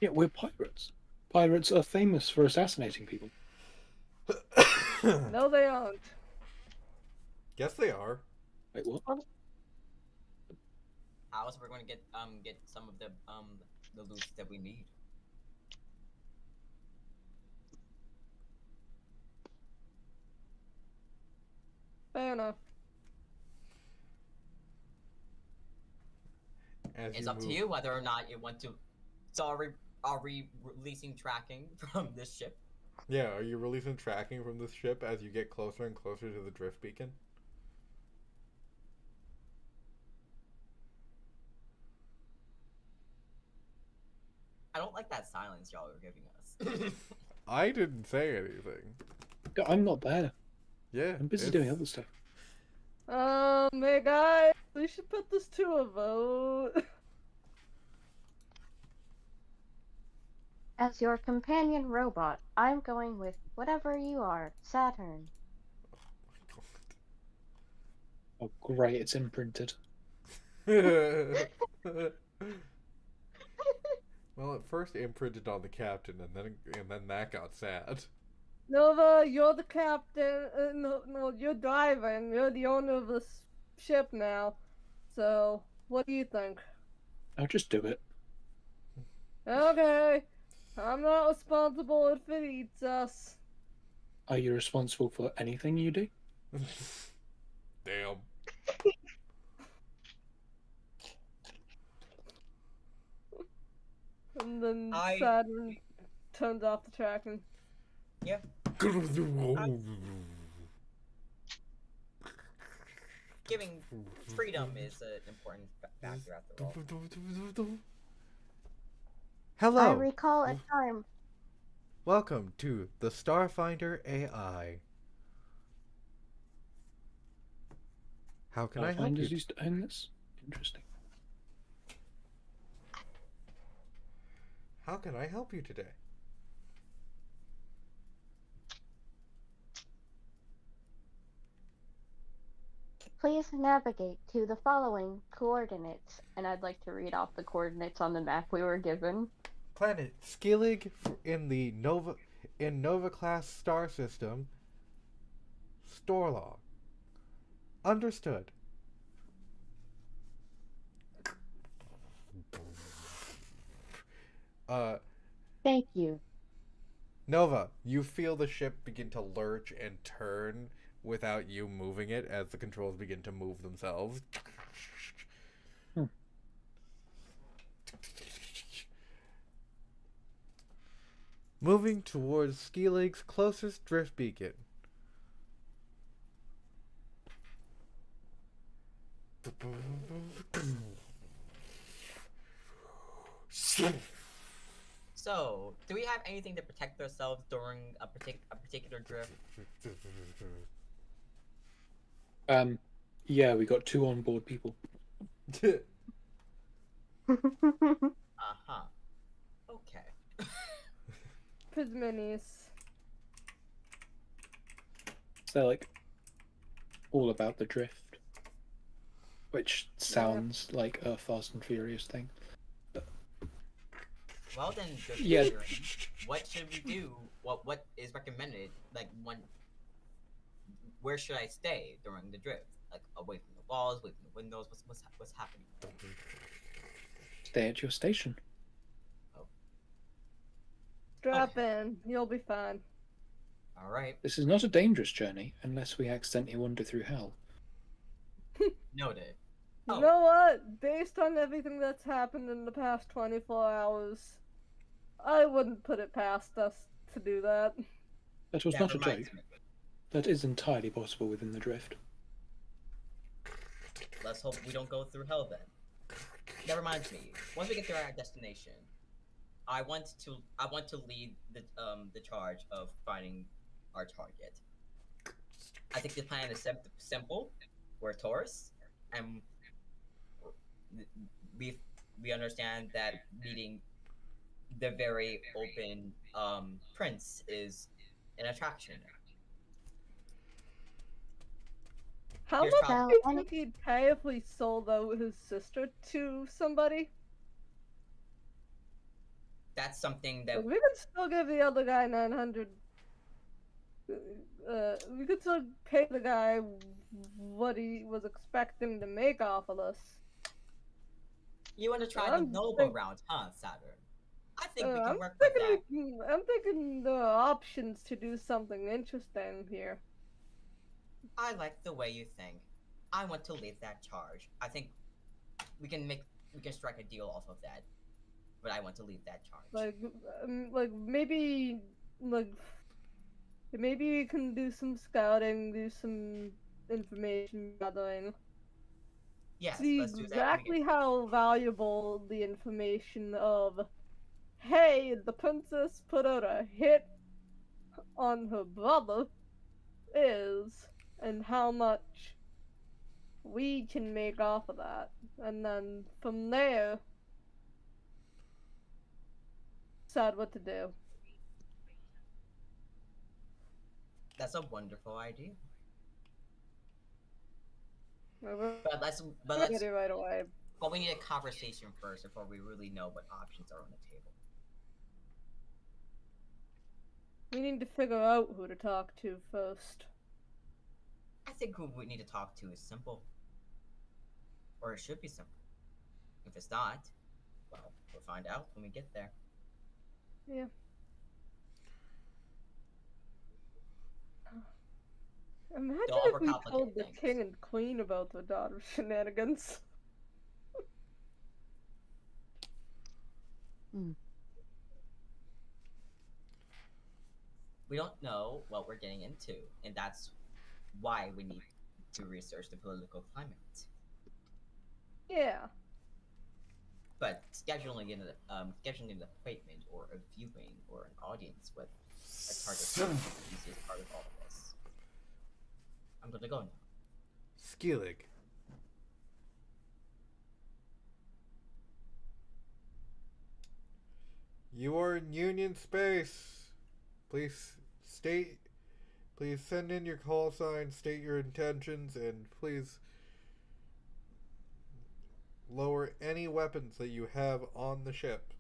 Yeah, we're pirates. Pirates are famous for assassinating people. No, they aren't. Yes, they are. Wait, what? how else we're going to get some of the loot that we need? Fair enough. It's up to you whether or not you want to. So are we releasing tracking from this ship? Yeah, are you releasing tracking from this ship as you get closer and closer to the drift beacon? I don't like that silence y'all are giving us. I didn't say anything. I'm not there. Yeah. I'm busy it's- doing other stuff. Hey guys, we should put this to a vote. As your companion robot, I'm going with whatever you are, Saturn. Oh, great, it's imprinted. Well, it first imprinted on the captain, and then that got sad. Nova, you're the captain. No, you're driving. You're the owner of this ship now. So, what do you think? I'll just do it. Okay. I'm not responsible if it eats us. Are you responsible for anything you do? Damn. And then I- Saturn turns off the tracking. Giving freedom is an important factor after all. I Hello. recall a time. Welcome to the Starfinder AI. How can I help Starfinders you? used to own this. Interesting. How can I help you today? Please navigate to the following coordinates. And I'd like to read off the coordinates on the map we were given. Planet Skellig in the Nova class star system. Storlog. Understood. Thank you. Nova, you feel the ship begin to lurch and turn without you moving it as the controls begin to move themselves. Hmm. Moving towards Skellig's closest drift beacon. So, do we have anything to protect ourselves during a particular drift? Yeah, we got 2 onboard people. Uh-huh. Okay. Prisminis. They're like all about the drift, which sounds like a Fast and Furious thing. Well then, good Yeah. hearing. What should we do? What is recommended? Like, where should I stay during the drift? Like, away from the walls, away from the windows. What's happening? Stay at your station. Strap in. You'll be fine. All right, This is not a dangerous journey unless we accidentally wander through hell. noted. You Oh. know what? Based on everything that's happened in the past 24 hours, I wouldn't put it past us to do that. That was That not a reminds joke. me. That is entirely possible within the drift. Let's hope we don't go through hell then. That reminds me. Once we get to our destination, I want to lead the charge of finding our target. I think the plan is simple. We're Taurus, and we understand that meeting the very open prince is an attraction. How Here's much how- do you think he'd pay if we sold out his sister to somebody? That's something that Like, we could still give the other guy 900. We could still pay the guy what he was expecting to make off of us. you want to try the I'm noble think- route, huh, Saturn? I think we can I'm work with that. I'm thinking there are options to do something interesting here. I like the way you think. I want to lead that charge. I think we can strike a deal off of that. But I want to lead that charge. Like maybe we can do some scouting, do some information gathering. Yes, See let's do that. exactly how valuable the information of, hey, the princess put out a hit on her brother is, and how much we can make off of that. And then from there, decide what to do. That's a wonderful idea. We're But let's get it right away. but we need a conversation first before we really know what options are on the table. We need to figure out who to talk to first. I think who we need to talk to is simple. Or it should be simple. If it's not, well, we'll find out when we get there. Yeah. Imagine if we overcomplicate told the things. king and queen about the daughter shenanigans. We don't know what we're getting into, and that's why we need to research the political climate. Yeah. But scheduling an appointment or a viewing or an audience with a target is the easiest part of all of this. I'm gonna go now. Skeelig. You are in Union space. Please state. Please send in your call sign, state your intentions, and please lower any weapons that you have on the ship.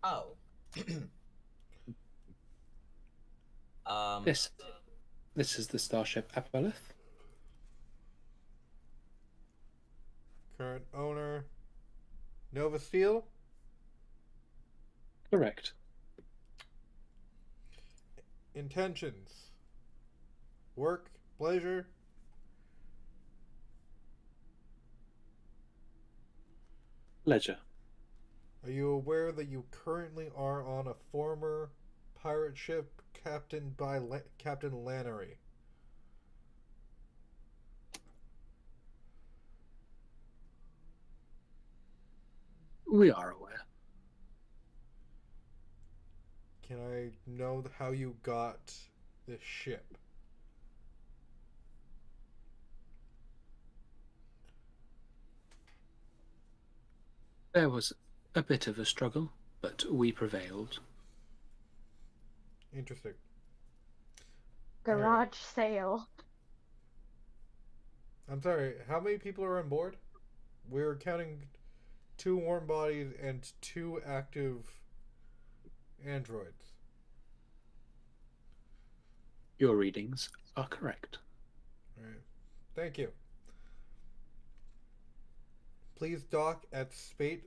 Oh. This is the starship Aboleth. Current owner, Nova Steel. Correct. Intentions. Work, pleasure. Ledger. Are you aware that you currently are on a former pirate ship captained by Captain Lannery? We are aware. Can I know how you got this ship? There was a bit of a struggle, but we prevailed. Interesting. Garage sale. I'm sorry, how many people are on board? We're counting 2 warm bodies and 2 active androids. Your readings are correct. Alright. Thank you. Please dock at space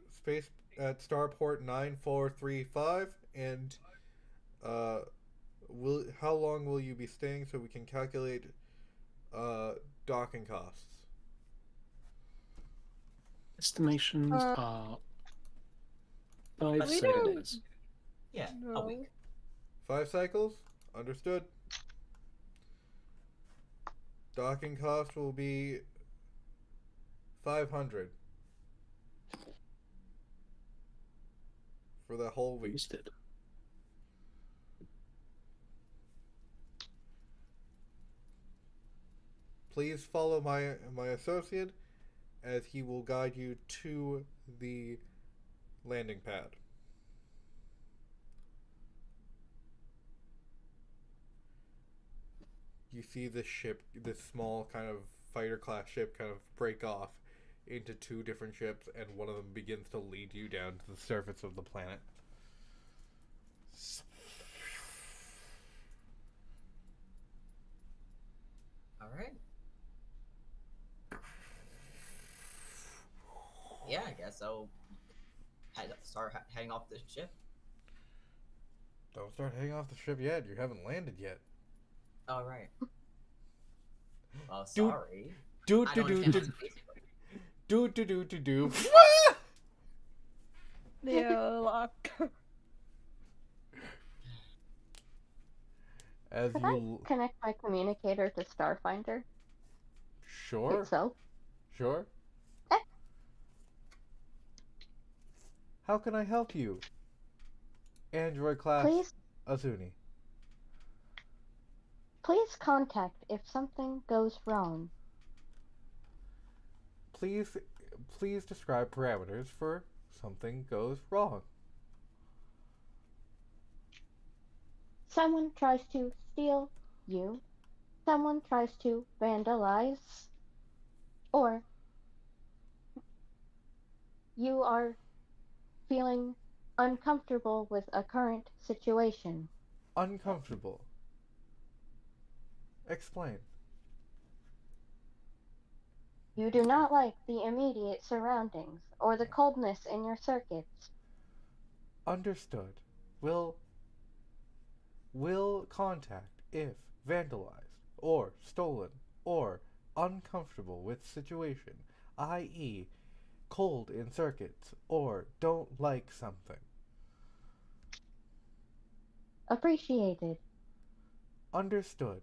at Starport 9435 and how long will you be staying so we can calculate docking costs? Estimations are 5 We days. Yeah, a No. week. 5 cycles? Understood. Docking cost will be 500 for the whole week. Understood. Please follow my associate as he will guide you to the landing pad. You see this ship, this small kind of fighter class ship, kind of break off into 2 different ships, and one of them begins to lead you down to the surface of the planet. Alright. Yeah, I guess I'll start heading off the ship. Don't start heading off the ship yet. You haven't landed yet. Alright. Well, Do- sorry. Do I do don't do understand do what's in Facebook. do. Yeah, lock. As Could you I connect my communicator to Starfinder sure, itself? sure. Eh. How can I help you? Android class Please, Azuni. please contact if something goes wrong. Please describe parameters for something goes wrong. Someone tries to steal you. Someone tries to vandalize. Or you are feeling uncomfortable with a current situation. Uncomfortable. Explain. You do not like the immediate surroundings or the coldness in your circuits. Understood. Will contact if vandalized or stolen or uncomfortable with situation, i.e., cold in circuits or don't like something. Appreciated. Understood.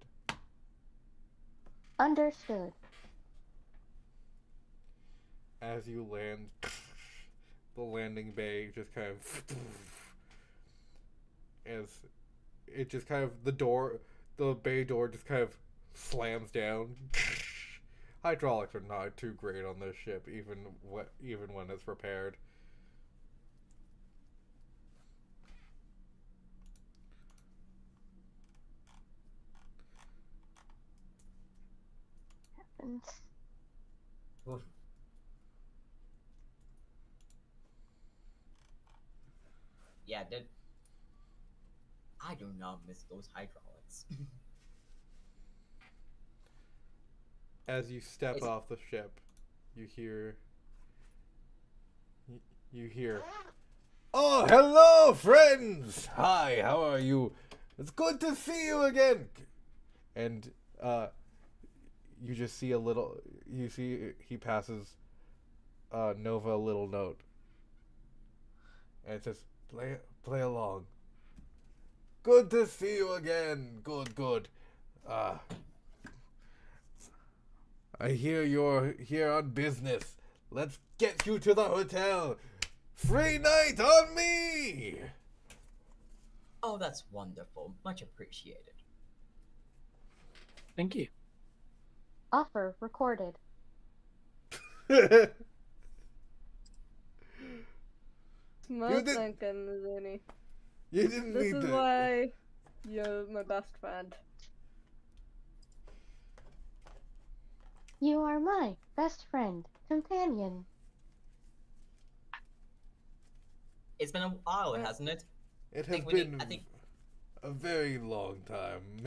Understood. As you land, the landing bay just kind of, as it just kind of, the bay door just kind of slams down. Hydraulics are not too great on this ship, even when it's repaired. Happens. Oof. Yeah, I do not miss those hydraulics. As you step Is- off the ship, you hear. Oh, hello, friends! Hi, how are you? It's good to see you again. And you just see a little. You see he passes Nova a little note, and it says, "Play along." Good to see you again. Good. I hear you're here on business. Let's get you to the hotel. Free night on me! Oh, that's wonderful. Much appreciated. Thank you. Offer recorded. Smart You did- thinking, Zinni. You didn't This need is to. why you're my best friend. You are my best friend, companion. It's been a while, hasn't it? It I has think we need- been I think- a very long time.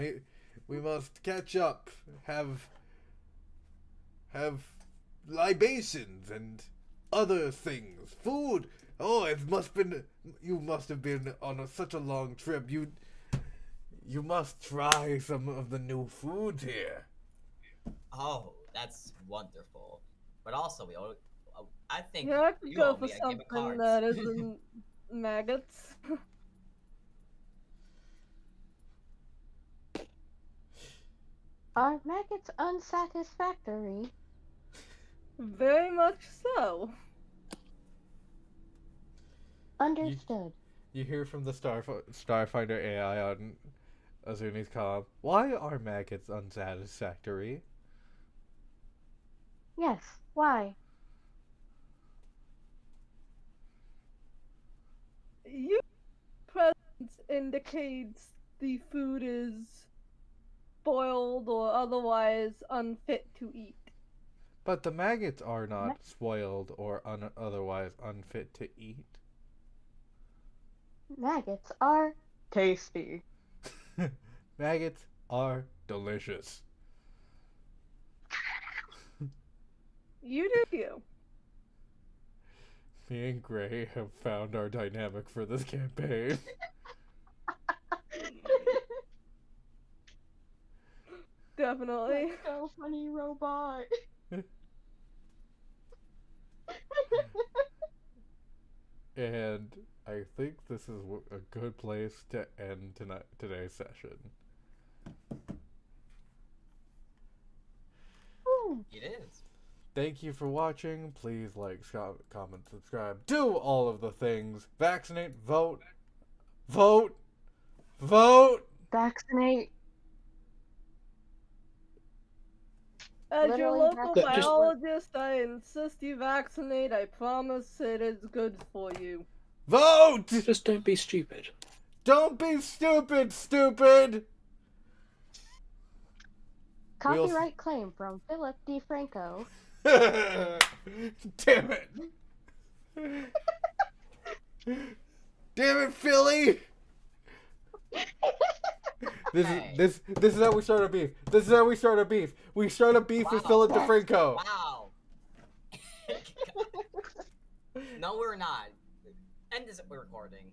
We must catch up, have libations and other things. Food. Oh, you must have been on such a long trip. You must try some of the new foods here. Oh, that's wonderful. But also, I think Yeah, I could you go owe for me a game of something cards. that isn't maggots. Are maggots unsatisfactory? Very much so. Understood. You hear from the Starfinder AI on Azuni's comm. Why are maggots unsatisfactory? Yes, why? Your presence indicates the food is spoiled or otherwise unfit to eat. But the maggots are not spoiled or otherwise unfit to eat. Maggots are tasty. Maggots are delicious. You do you. Me and Gray have found our dynamic for this campaign. Definitely. Let's go, funny robot. And I think this is a good place to end today's session. Ooh, It is. Thank you for watching. Please like, comment, subscribe. Do all of the things. Vaccinate, vote, vote, vote. vaccinate. As your Literally local vaccinate. Just- biologist, I insist you vaccinate. I promise it is good for you. Vote! Just don't be stupid. Don't be stupid! Copyright claim from Philip DeFranco. Damn it! Damn it, Philly! Hey. This is how we start a beef. This is how we start a beef. We start a beef with Wow. Philip DeFranco. Wow. No, we're not. End this recording.